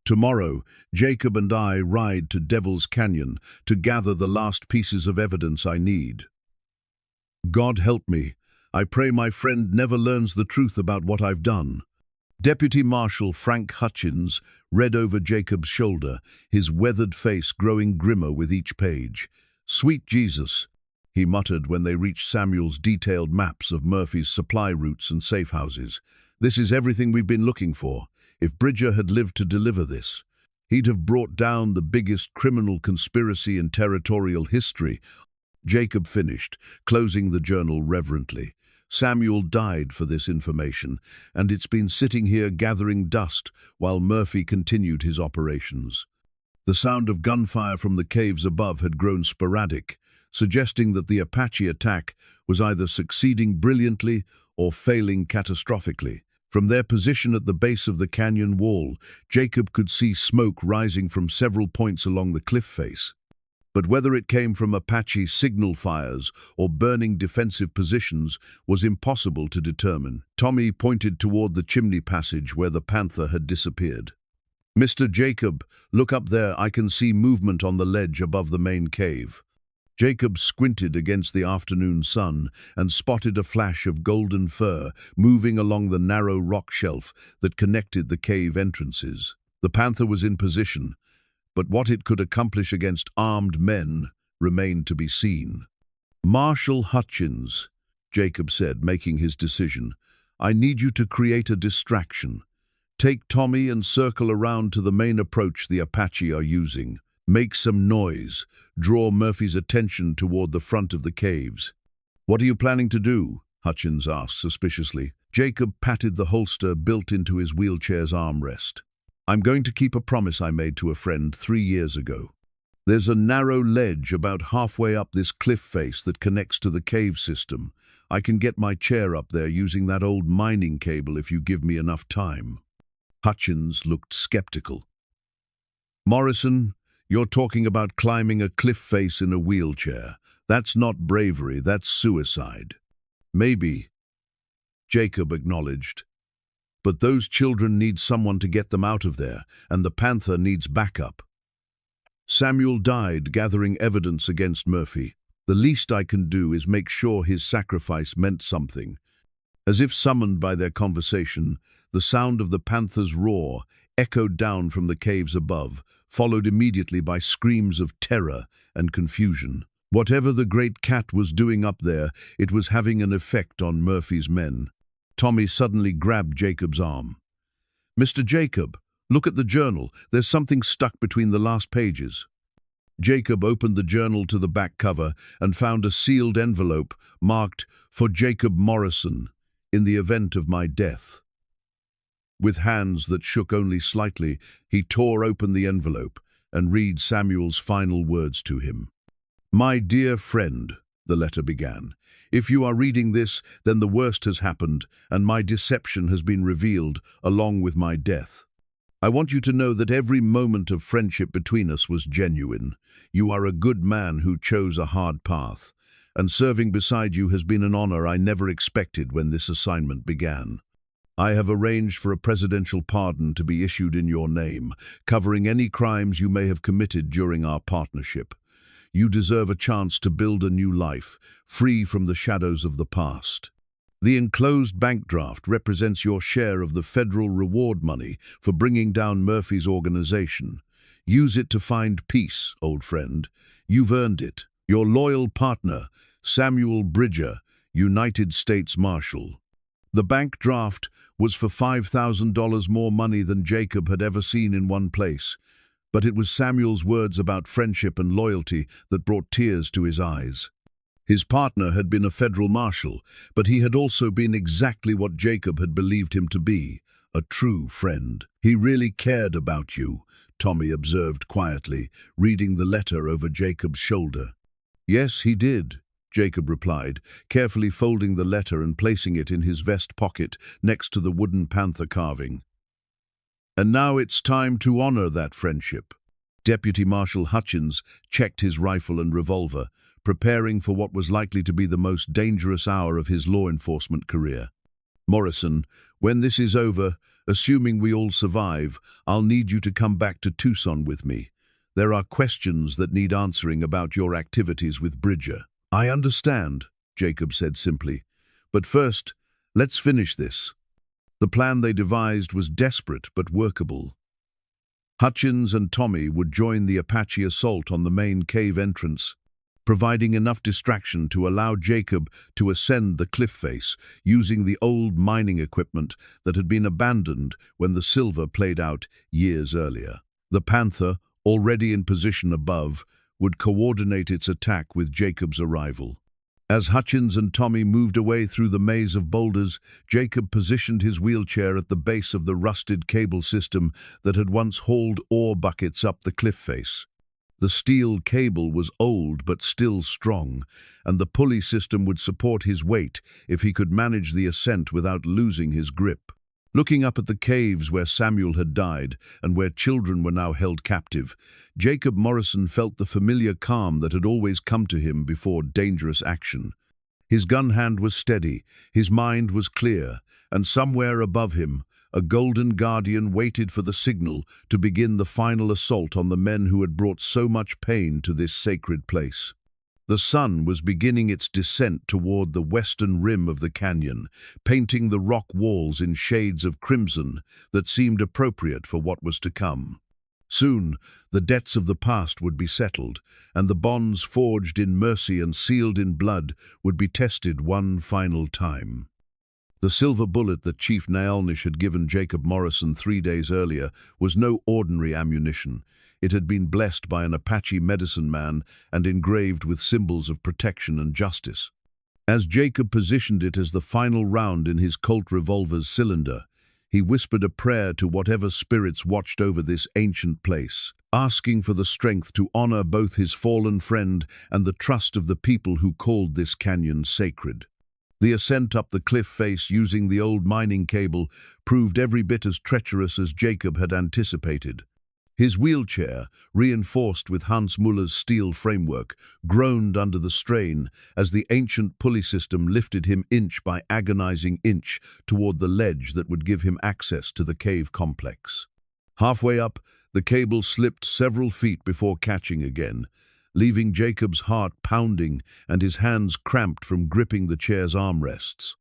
Tomorrow, Jacob and I ride to Devil's Canyon to gather the last pieces of evidence I need. God help me. I pray my friend never learns the truth about what I've done. Deputy Marshal Frank Hutchins read over Jacob's shoulder, his weathered face growing grimmer with each page. "Sweet Jesus," he muttered when they reached Samuel's detailed maps of Murphy's supply routes and safe houses. "This is everything we've been looking for. If Bridger had lived to deliver this, he'd have brought down the biggest criminal conspiracy in territorial history." Jacob finished, closing the journal reverently. Samuel died for this information, and it's been sitting here gathering dust while Murphy continued his operations. The sound of gunfire from the caves above had grown sporadic, suggesting that the Apache attack was either succeeding brilliantly or failing catastrophically. From their position at the base of the canyon wall, Jacob could see smoke rising from several points along the cliff face. But whether it came from Apache signal fires or burning defensive positions was impossible to determine. Tommy pointed toward the chimney passage where the Panther had disappeared. "Mr. Jacob, look up there. I can see movement on the ledge above the main cave." Jacob squinted against the afternoon sun and spotted a flash of golden fur moving along the narrow rock shelf that connected the cave entrances. The Panther was in position, but what it could accomplish against armed men remained to be seen. "Marshal Hutchins," Jacob said, making his decision, "I need you to create a distraction. Take Tommy and circle around to the main approach the Apache are using. Make some noise. Draw Murphy's attention toward the front of the caves." "What are you planning to do?" Hutchins asked suspiciously. Jacob patted the holster built into his wheelchair's armrest. "I'm going to keep a promise I made to a friend 3 years ago. There's a narrow ledge about halfway up this cliff face that connects to the cave system. I can get my chair up there using that old mining cable if you give me enough time." Hutchins looked skeptical. "Morrison, you're talking about climbing a cliff face in a wheelchair. That's not bravery, that's suicide." "Maybe," Jacob acknowledged. "But those children need someone to get them out of there, and the Panther needs backup." Samuel died gathering evidence against Murphy. The least I can do is make sure his sacrifice meant something. As if summoned by their conversation, the sound of the Panther's roar echoed down from the caves above, followed immediately by screams of terror and confusion. Whatever the great cat was doing up there, it was having an effect on Murphy's men. Tommy suddenly grabbed Jacob's arm. "Mr. Jacob, look at the journal. There's something stuck between the last pages." Jacob opened the journal to the back cover and found a sealed envelope marked "For Jacob Morrison, in the event of my death." With hands that shook only slightly, he tore open the envelope and read Samuel's final words to him. "My dear friend," the letter began, "if you are reading this, then the worst has happened, and my deception has been revealed, along with my death. I want you to know that every moment of friendship between us was genuine. You are a good man who chose a hard path, and serving beside you has been an honor I never expected when this assignment began. I have arranged for a presidential pardon to be issued in your name, covering any crimes you may have committed during our partnership. You deserve a chance to build a new life, free from the shadows of the past. The enclosed bank draft represents your share of the federal reward money for bringing down Murphy's organization. Use it to find peace, old friend. You've earned it. Your loyal partner, Samuel Bridger, United States Marshal." The bank draft was for $5,000 more money than Jacob had ever seen in one place, but it was Samuel's words about friendship and loyalty that brought tears to his eyes. His partner had been a federal marshal, but he had also been exactly what Jacob had believed him to be, a true friend. "He really cared about you," Tommy observed quietly, reading the letter over Jacob's shoulder. "Yes, he did," Jacob replied, carefully folding the letter and placing it in his vest pocket next to the wooden panther carving. And now it's time to honor that friendship. Deputy Marshal Hutchins checked his rifle and revolver, preparing for what was likely to be the most dangerous hour of his law enforcement career. Morrison, when this is over, assuming we all survive, I'll need you to come back to Tucson with me. There are questions that need answering about your activities with Bridger. I understand, Jacob said simply. But first, let's finish this. The plan they devised was desperate but workable. Hutchins and Tommy would join the Apache assault on the main cave entrance, providing enough distraction to allow Jacob to ascend the cliff face using the old mining equipment that had been abandoned when the Silver played out years earlier. The Panther, already in position above, would coordinate its attack with Jacob's arrival. As Hutchins and Tommy moved away through the maze of boulders, Jacob positioned his wheelchair at the base of the rusted cable system that had once hauled ore buckets up the cliff face. The steel cable was old but still strong, and the pulley system would support his weight if he could manage the ascent without losing his grip. Looking up at the caves where Samuel had died and where children were now held captive, Jacob Morrison felt the familiar calm that had always come to him before dangerous action. His gun hand was steady, his mind was clear, and somewhere above him, a golden guardian waited for the signal to begin the final assault on the men who had brought so much pain to this sacred place. The sun was beginning its descent toward the western rim of the canyon, painting the rock walls in shades of crimson that seemed appropriate for what was to come. Soon, the debts of the past would be settled, and the bonds forged in mercy and sealed in blood would be tested one final time. The silver bullet that Chief Naelnish had given Jacob Morrison 3 days earlier was no ordinary ammunition. It had been blessed by an Apache medicine man and engraved with symbols of protection and justice. As Jacob positioned it as the final round in his Colt revolver's cylinder, he whispered a prayer to whatever spirits watched over this ancient place, asking for the strength to honor both his fallen friend and the trust of the people who called this canyon sacred. The ascent up the cliff face using the old mining cable proved every bit as treacherous as Jacob had anticipated. His wheelchair, reinforced with Hans Muller's steel framework, groaned under the strain as the ancient pulley system lifted him inch by agonizing inch toward the ledge that would give him access to the cave complex. Halfway up, the cable slipped several feet before catching again, leaving Jacob's heart pounding and his hands cramped from gripping the chair's armrests.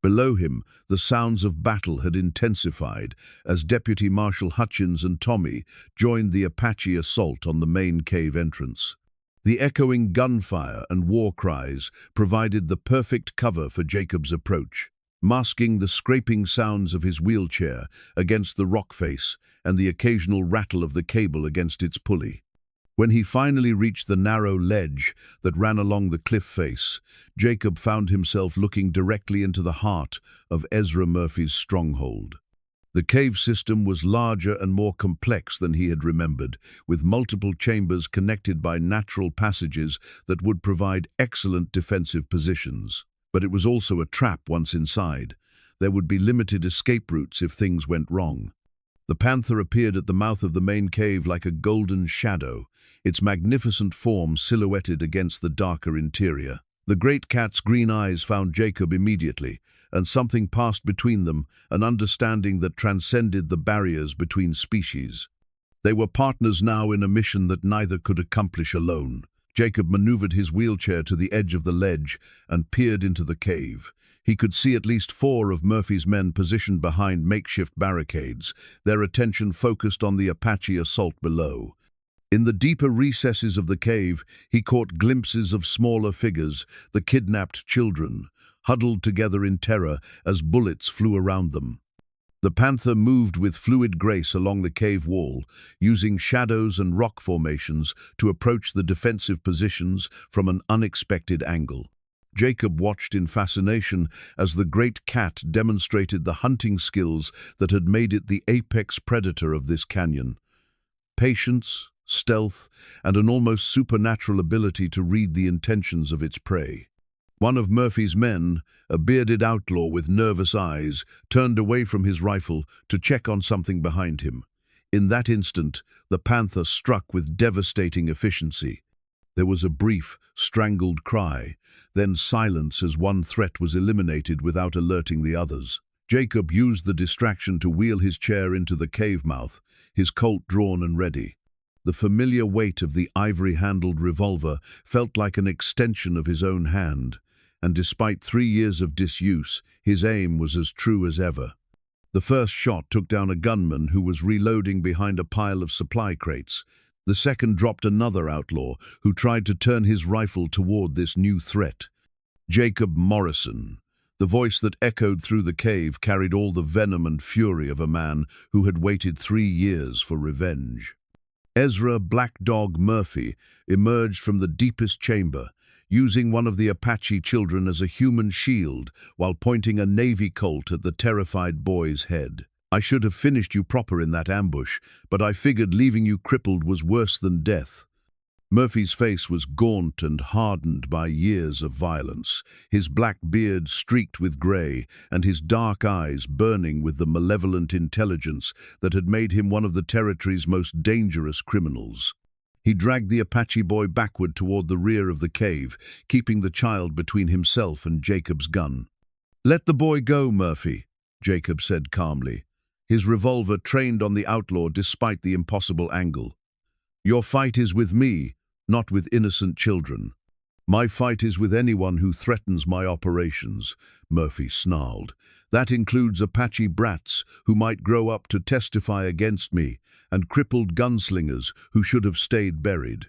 Below him, the sounds of battle had intensified as Deputy Marshal Hutchins and Tommy joined the Apache assault on the main cave entrance. The echoing gunfire and war cries provided the perfect cover for Jacob's approach, masking the scraping sounds of his wheelchair against the rock face and the occasional rattle of the cable against its pulley. When he finally reached the narrow ledge that ran along the cliff face, Jacob found himself looking directly into the heart of Ezra Murphy's stronghold. The cave system was larger and more complex than he had remembered, with multiple chambers connected by natural passages that would provide excellent defensive positions. But it was also a trap once inside. There would be limited escape routes if things went wrong. The Panther appeared at the mouth of the main cave like a golden shadow, its magnificent form silhouetted against the darker interior. The great cat's green eyes found Jacob immediately, and something passed between them, an understanding that transcended the barriers between species. They were partners now in a mission that neither could accomplish alone. Jacob maneuvered his wheelchair to the edge of the ledge and peered into the cave. He could see at least 4 of Murphy's men positioned behind makeshift barricades, their attention focused on the Apache assault below. In the deeper recesses of the cave, he caught glimpses of smaller figures, the kidnapped children, huddled together in terror as bullets flew around them. The Panther moved with fluid grace along the cave wall, using shadows and rock formations to approach the defensive positions from an unexpected angle. Jacob watched in fascination as the great cat demonstrated the hunting skills that had made it the apex predator of this canyon. Patience, stealth, and an almost supernatural ability to read the intentions of its prey. One of Murphy's men, a bearded outlaw with nervous eyes, turned away from his rifle to check on something behind him. In that instant, the Panther struck with devastating efficiency. There was a brief, strangled cry, then silence as one threat was eliminated without alerting the others. Jacob used the distraction to wheel his chair into the cave mouth, his Colt drawn and ready. The familiar weight of the ivory-handled revolver felt like an extension of his own hand, and despite 3 years of disuse, his aim was as true as ever. The first shot took down a gunman who was reloading behind a pile of supply crates. The second dropped another outlaw who tried to turn his rifle toward this new threat. Jacob Morrison. The voice that echoed through the cave carried all the venom and fury of a man who had waited 3 years for revenge. Ezra Black Dog Murphy emerged from the deepest chamber, using one of the Apache children as a human shield while pointing a Navy Colt at the terrified boy's head. "I should have finished you proper in that ambush, but I figured leaving you crippled was worse than death." Murphy's face was gaunt and hardened by years of violence, his black beard streaked with gray, and his dark eyes burning with the malevolent intelligence that had made him one of the territory's most dangerous criminals. He dragged the Apache boy backward toward the rear of the cave, keeping the child between himself and Jacob's gun. "Let the boy go, Murphy," Jacob said calmly, his revolver trained on the outlaw despite the impossible angle. "Your fight is with me, not with innocent children." "My fight is with anyone who threatens my operations," Murphy snarled. "That includes Apache brats who might grow up to testify against me, and crippled gunslingers who should have stayed buried."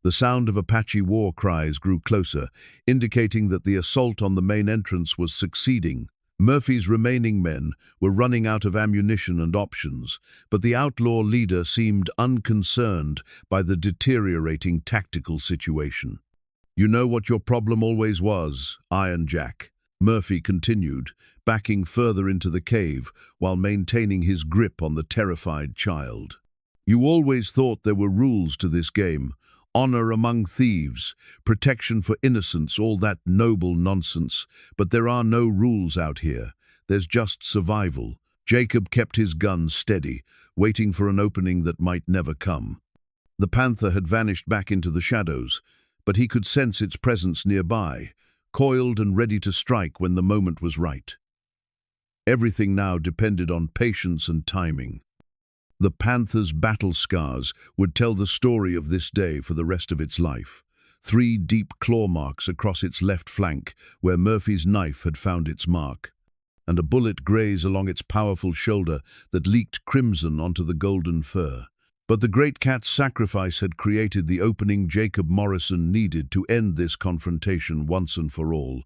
The sound of Apache war cries grew closer, indicating that the assault on the main entrance was succeeding. Murphy's remaining men were running out of ammunition and options, but the outlaw leader seemed unconcerned by the deteriorating tactical situation. "You know what your problem always was, Iron Jack," Murphy continued, backing further into the cave while maintaining his grip on the terrified child. "You always thought there were rules to this game. Honor among thieves, protection for innocents, all that noble nonsense. But there are no rules out here. There's just survival." Jacob kept his gun steady, waiting for an opening that might never come. The Panther had vanished back into the shadows, but he could sense its presence nearby, coiled and ready to strike when the moment was right. Everything now depended on patience and timing. The Panther's battle scars would tell the story of this day for the rest of its life. 3 deep claw marks across its left flank, where Murphy's knife had found its mark, and a bullet grazed along its powerful shoulder that leaked crimson onto the golden fur. But the great cat's sacrifice had created the opening Jacob Morrison needed to end this confrontation once and for all.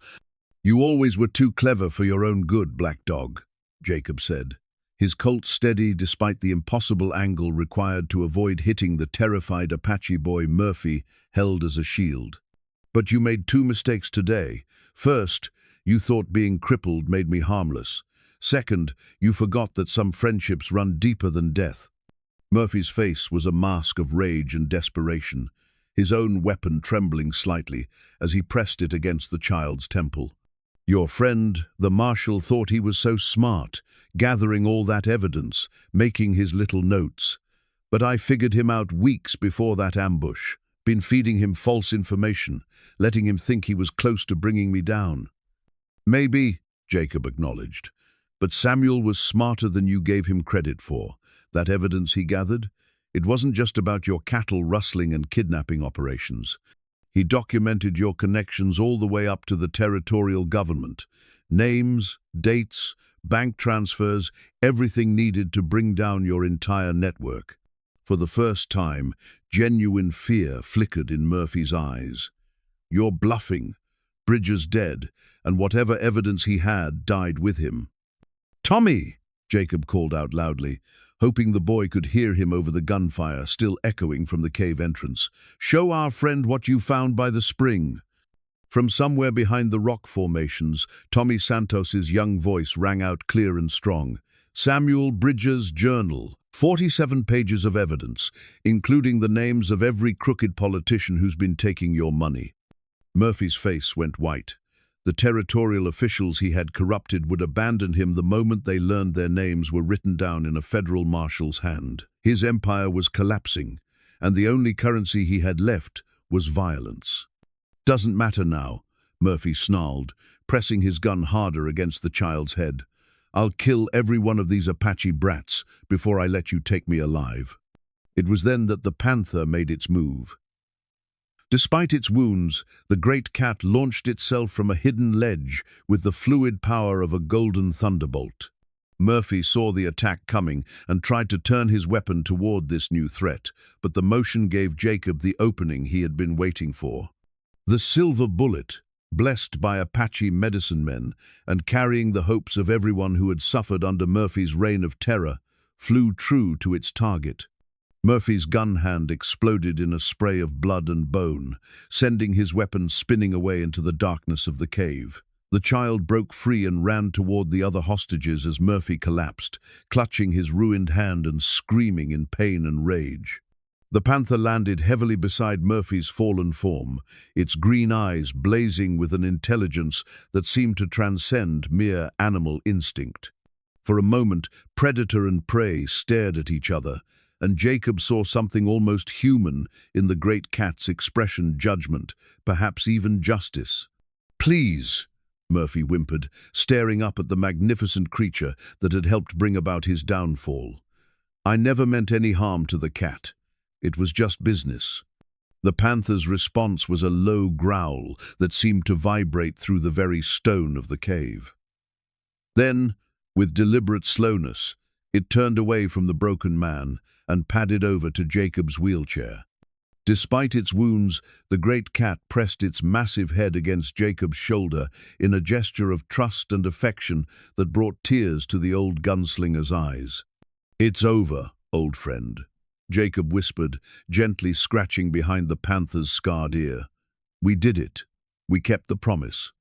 "You always were too clever for your own good, Black Dog," Jacob said, his Colt steady despite the impossible angle required to avoid hitting the terrified Apache boy Murphy held as a shield. "But you made 2 mistakes today. First, you thought being crippled made me harmless. Second, you forgot that some friendships run deeper than death." Murphy's face was a mask of rage and desperation, his own weapon trembling slightly as he pressed it against the child's temple. "Your friend, the marshal, thought he was so smart, gathering all that evidence, making his little notes. But I figured him out weeks before that ambush, been feeding him false information, letting him think he was close to bringing me down." "Maybe," Jacob acknowledged, "but Samuel was smarter than you gave him credit for. That evidence he gathered, it wasn't just about your cattle rustling and kidnapping operations. He documented your connections all the way up to the territorial government. Names, dates, bank transfers, everything needed to bring down your entire network." For the first time, genuine fear flickered in Murphy's eyes. "You're bluffing. Bridger's dead, and whatever evidence he had died with him." "Tommy!" Jacob called out loudly, hoping the boy could hear him over the gunfire still echoing from the cave entrance. "Show our friend what you found by the spring." From somewhere behind the rock formations, Tommy Santos's young voice rang out clear and strong. "Samuel Bridger's journal. 47 pages of evidence, including the names of every crooked politician who's been taking your money." Murphy's face went white. The territorial officials he had corrupted would abandon him the moment they learned their names were written down in a federal marshal's hand. His empire was collapsing, and the only currency he had left was violence. "Doesn't matter now," Murphy snarled, pressing his gun harder against the child's head. "I'll kill every one of these Apache brats before I let you take me alive." It was then that the Panther made its move. Despite its wounds, the great cat launched itself from a hidden ledge with the fluid power of a golden thunderbolt. Murphy saw the attack coming and tried to turn his weapon toward this new threat, but the motion gave Jacob the opening he had been waiting for. The silver bullet, blessed by Apache medicine men and carrying the hopes of everyone who had suffered under Murphy's reign of terror, flew true to its target. Murphy's gun hand exploded in a spray of blood and bone, sending his weapon spinning away into the darkness of the cave. The child broke free and ran toward the other hostages as Murphy collapsed, clutching his ruined hand and screaming in pain and rage. The Panther landed heavily beside Murphy's fallen form, its green eyes blazing with an intelligence that seemed to transcend mere animal instinct. For a moment, predator and prey stared at each other, and Jacob saw something almost human in the great cat's expression: judgment, perhaps even justice. "Please," Murphy whimpered, staring up at the magnificent creature that had helped bring about his downfall. "I never meant any harm to the cat. It was just business." The Panther's response was a low growl that seemed to vibrate through the very stone of the cave. Then, with deliberate slowness, it turned away from the broken man and padded over to Jacob's wheelchair. Despite its wounds, the great cat pressed its massive head against Jacob's shoulder in a gesture of trust and affection that brought tears to the old gunslinger's eyes. "It's over, old friend," Jacob whispered, gently scratching behind the Panther's scarred ear. "We did it. We kept the promise."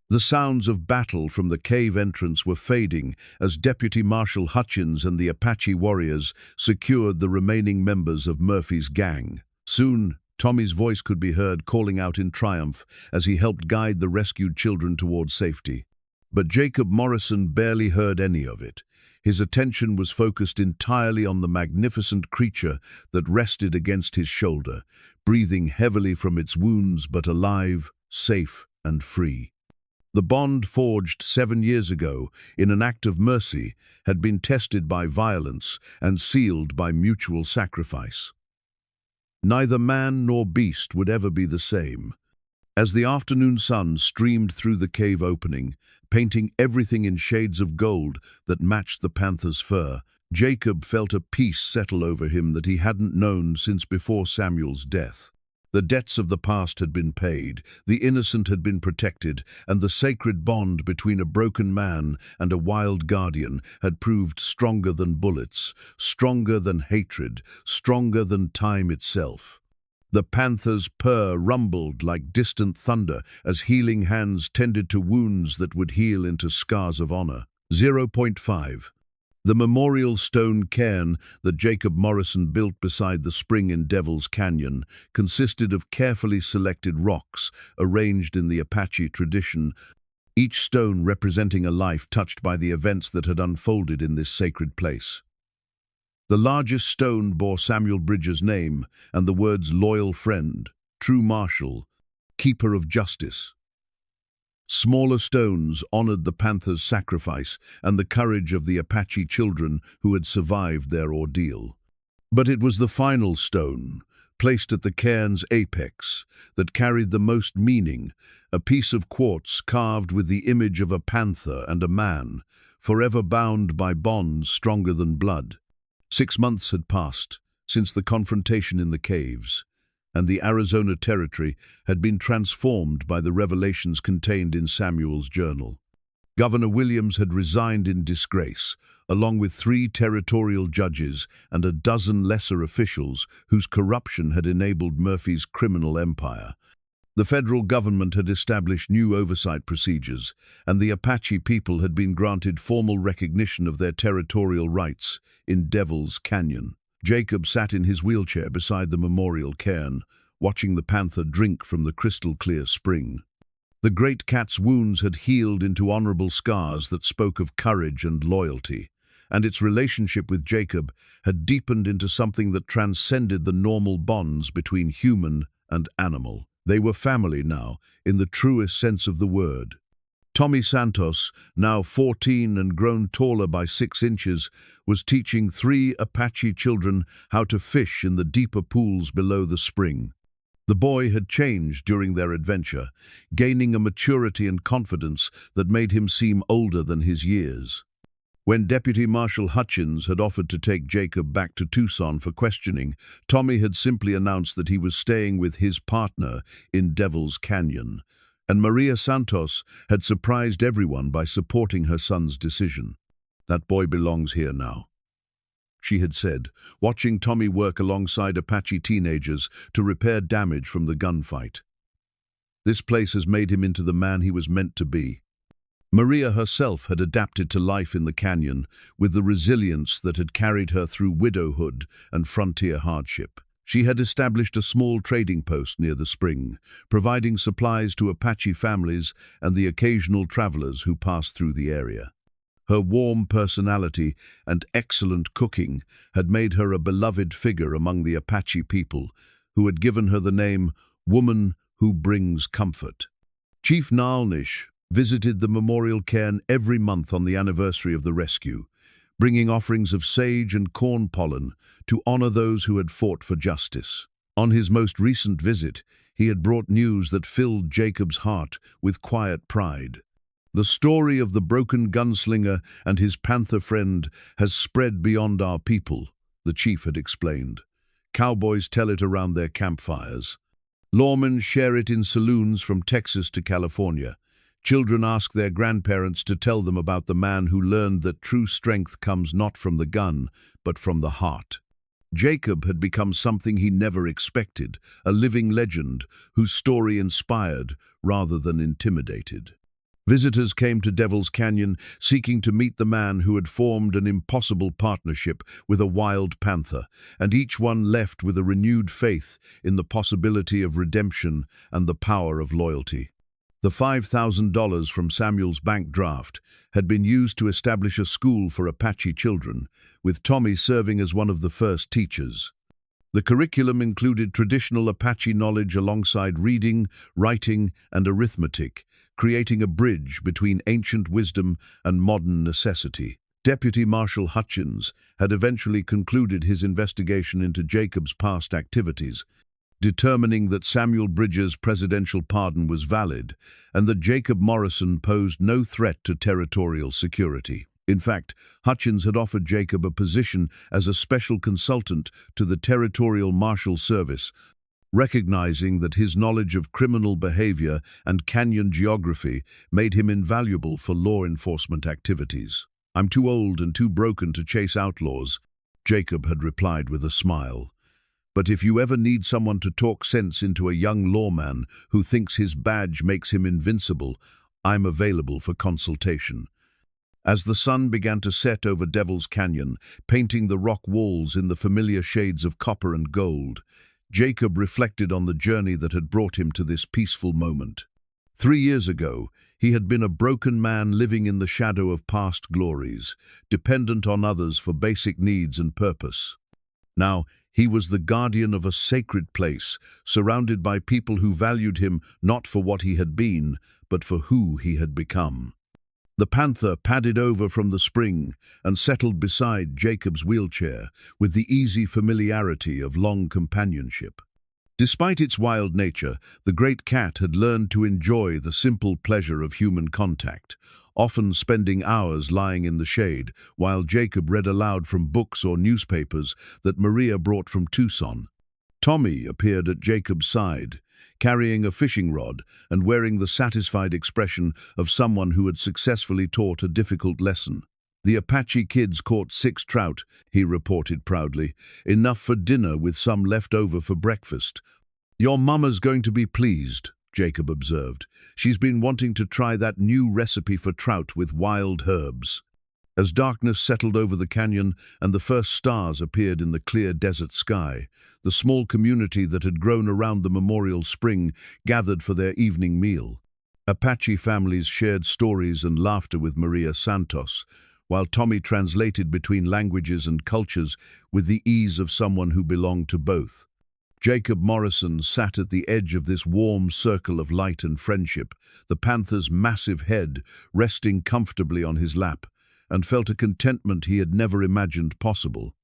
The sounds of battle from the cave entrance were fading as Deputy Marshal Hutchins and the Apache warriors secured the remaining members of Murphy's gang. Soon, Tommy's voice could be heard calling out in triumph as he helped guide the rescued children toward safety. But Jacob Morrison barely heard any of it. His attention was focused entirely on the magnificent creature that rested against his shoulder, breathing heavily from its wounds but alive, safe, and free. The bond forged 7 years ago in an act of mercy had been tested by violence and sealed by mutual sacrifice. Neither man nor beast would ever be the same. As the afternoon sun streamed through the cave opening, painting everything in shades of gold that matched the Panther's fur, Jacob felt a peace settle over him that he hadn't known since before Samuel's death. The debts of the past had been paid, the innocent had been protected, and the sacred bond between a broken man and a wild guardian had proved stronger than bullets, stronger than hatred, stronger than time itself. The Panther's purr rumbled like distant thunder as healing hands tended to wounds that would heal into scars of honor. 0.5. The memorial stone cairn that Jacob Morrison built beside the spring in Devil's Canyon consisted of carefully selected rocks arranged in the Apache tradition, each stone representing a life touched by the events that had unfolded in this sacred place. The largest stone bore Samuel Bridger's name and the words "loyal friend, true marshal, keeper of justice." Smaller stones honored the Panther's sacrifice and the courage of the Apache children who had survived their ordeal. But it was the final stone, placed at the cairn's apex, that carried the most meaning, a piece of quartz carved with the image of a panther and a man, forever bound by bonds stronger than blood. 6 months had passed since the confrontation in the caves, and the Arizona Territory had been transformed by the revelations contained in Samuel's journal. Governor Williams had resigned in disgrace, along with 3 territorial judges and a dozen lesser officials whose corruption had enabled Murphy's criminal empire. The federal government had established new oversight procedures, and the Apache people had been granted formal recognition of their territorial rights in Devil's Canyon. Jacob sat in his wheelchair beside the memorial cairn, watching the Panther drink from the crystal-clear spring. The great cat's wounds had healed into honorable scars that spoke of courage and loyalty, and its relationship with Jacob had deepened into something that transcended the normal bonds between human and animal. They were family now, in the truest sense of the word. Tommy Santos, now 14 and grown taller by 6 inches, was teaching 3 Apache children how to fish in the deeper pools below the spring. The boy had changed during their adventure, gaining a maturity and confidence that made him seem older than his years. When Deputy Marshal Hutchins had offered to take Jacob back to Tucson for questioning, Tommy had simply announced that he was staying with his partner in Devil's Canyon, and Maria Santos had surprised everyone by supporting her son's decision. "That boy belongs here now," she had said, watching Tommy work alongside Apache teenagers to repair damage from the gunfight. "This place has made him into the man he was meant to be." Maria herself had adapted to life in the canyon with the resilience that had carried her through widowhood and frontier hardship. She had established a small trading post near the spring, providing supplies to Apache families and the occasional travelers who passed through the area. Her warm personality and excellent cooking had made her a beloved figure among the Apache people, who had given her the name Woman Who Brings Comfort. Chief Naalnish visited the memorial cairn every month on the anniversary of the rescue, bringing offerings of sage and corn pollen to honor those who had fought for justice. On his most recent visit, he had brought news that filled Jacob's heart with quiet pride. "The story of the broken gunslinger and his Panther friend has spread beyond our people," the chief had explained. "Cowboys tell it around their campfires. Lawmen share it in saloons from Texas to California. Children ask their grandparents to tell them about the man who learned that true strength comes not from the gun, but from the heart." Jacob had become something he never expected, a living legend whose story inspired rather than intimidated. Visitors came to Devil's Canyon seeking to meet the man who had formed an impossible partnership with a wild panther, and each one left with a renewed faith in the possibility of redemption and the power of loyalty. The $5,000 from Samuel's bank draft had been used to establish a school for Apache children, with Tommy serving as one of the first teachers. The curriculum included traditional Apache knowledge alongside reading, writing, and arithmetic, creating a bridge between ancient wisdom and modern necessity. Deputy Marshal Hutchins had eventually concluded his investigation into Jacob's past activities, determining that Samuel Bridges' presidential pardon was valid and that Jacob Morrison posed no threat to territorial security. In fact, Hutchins had offered Jacob a position as a special consultant to the Territorial Marshal Service, recognizing that his knowledge of criminal behavior and canyon geography made him invaluable for law enforcement activities. "I'm too old and too broken to chase outlaws," Jacob had replied with a smile. "But if you ever need someone to talk sense into a young lawman who thinks his badge makes him invincible, I'm available for consultation." As the sun began to set over Devil's Canyon, painting the rock walls in the familiar shades of copper and gold, Jacob reflected on the journey that had brought him to this peaceful moment. 3 years ago, he had been a broken man living in the shadow of past glories, dependent on others for basic needs and purpose. Now, he was the guardian of a sacred place, surrounded by people who valued him not for what he had been, but for who he had become. The Panther padded over from the spring and settled beside Jacob's wheelchair with the easy familiarity of long companionship. Despite its wild nature, the great cat had learned to enjoy the simple pleasure of human contact, often spending hours lying in the shade while Jacob read aloud from books or newspapers that Maria brought from Tucson. Tommy appeared at Jacob's side, carrying a fishing rod and wearing the satisfied expression of someone who had successfully taught a difficult lesson. "The Apache kids caught 6 trout," he reported proudly, "enough for dinner with some left over for breakfast." "Your mama's going to be pleased," Jacob observed. "She's been wanting to try that new recipe for trout with wild herbs." As darkness settled over the canyon and the first stars appeared in the clear desert sky, the small community that had grown around the memorial spring gathered for their evening meal. Apache families shared stories and laughter with Maria Santos, while Tommy translated between languages and cultures with the ease of someone who belonged to both. Jacob Morrison sat at the edge of this warm circle of light and friendship, the panther's massive head resting comfortably on his lap, and felt a contentment he had never imagined possible.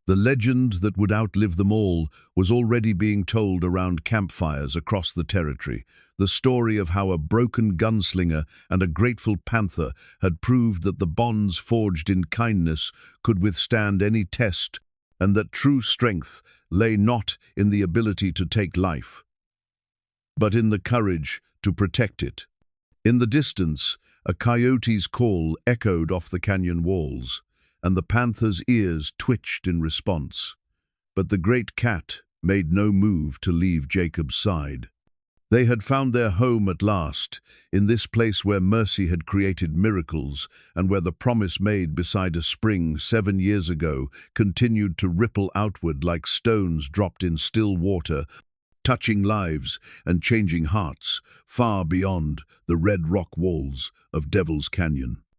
The legend that would outlive them all was already being told around campfires across the territory, the story of how a broken gunslinger and a grateful panther had proved that the bonds forged in kindness could withstand any test, and that true strength lay not in the ability to take life, but in the courage to protect it. In the distance, a coyote's call echoed off the canyon walls, and the panther's ears twitched in response. But the great cat made no move to leave Jacob's side. They had found their home at last, in this place where mercy had created miracles and where the promise made beside a spring 7 years ago continued to ripple outward like stones dropped in still water, touching lives and changing hearts far beyond the red rock walls of Devil's Canyon.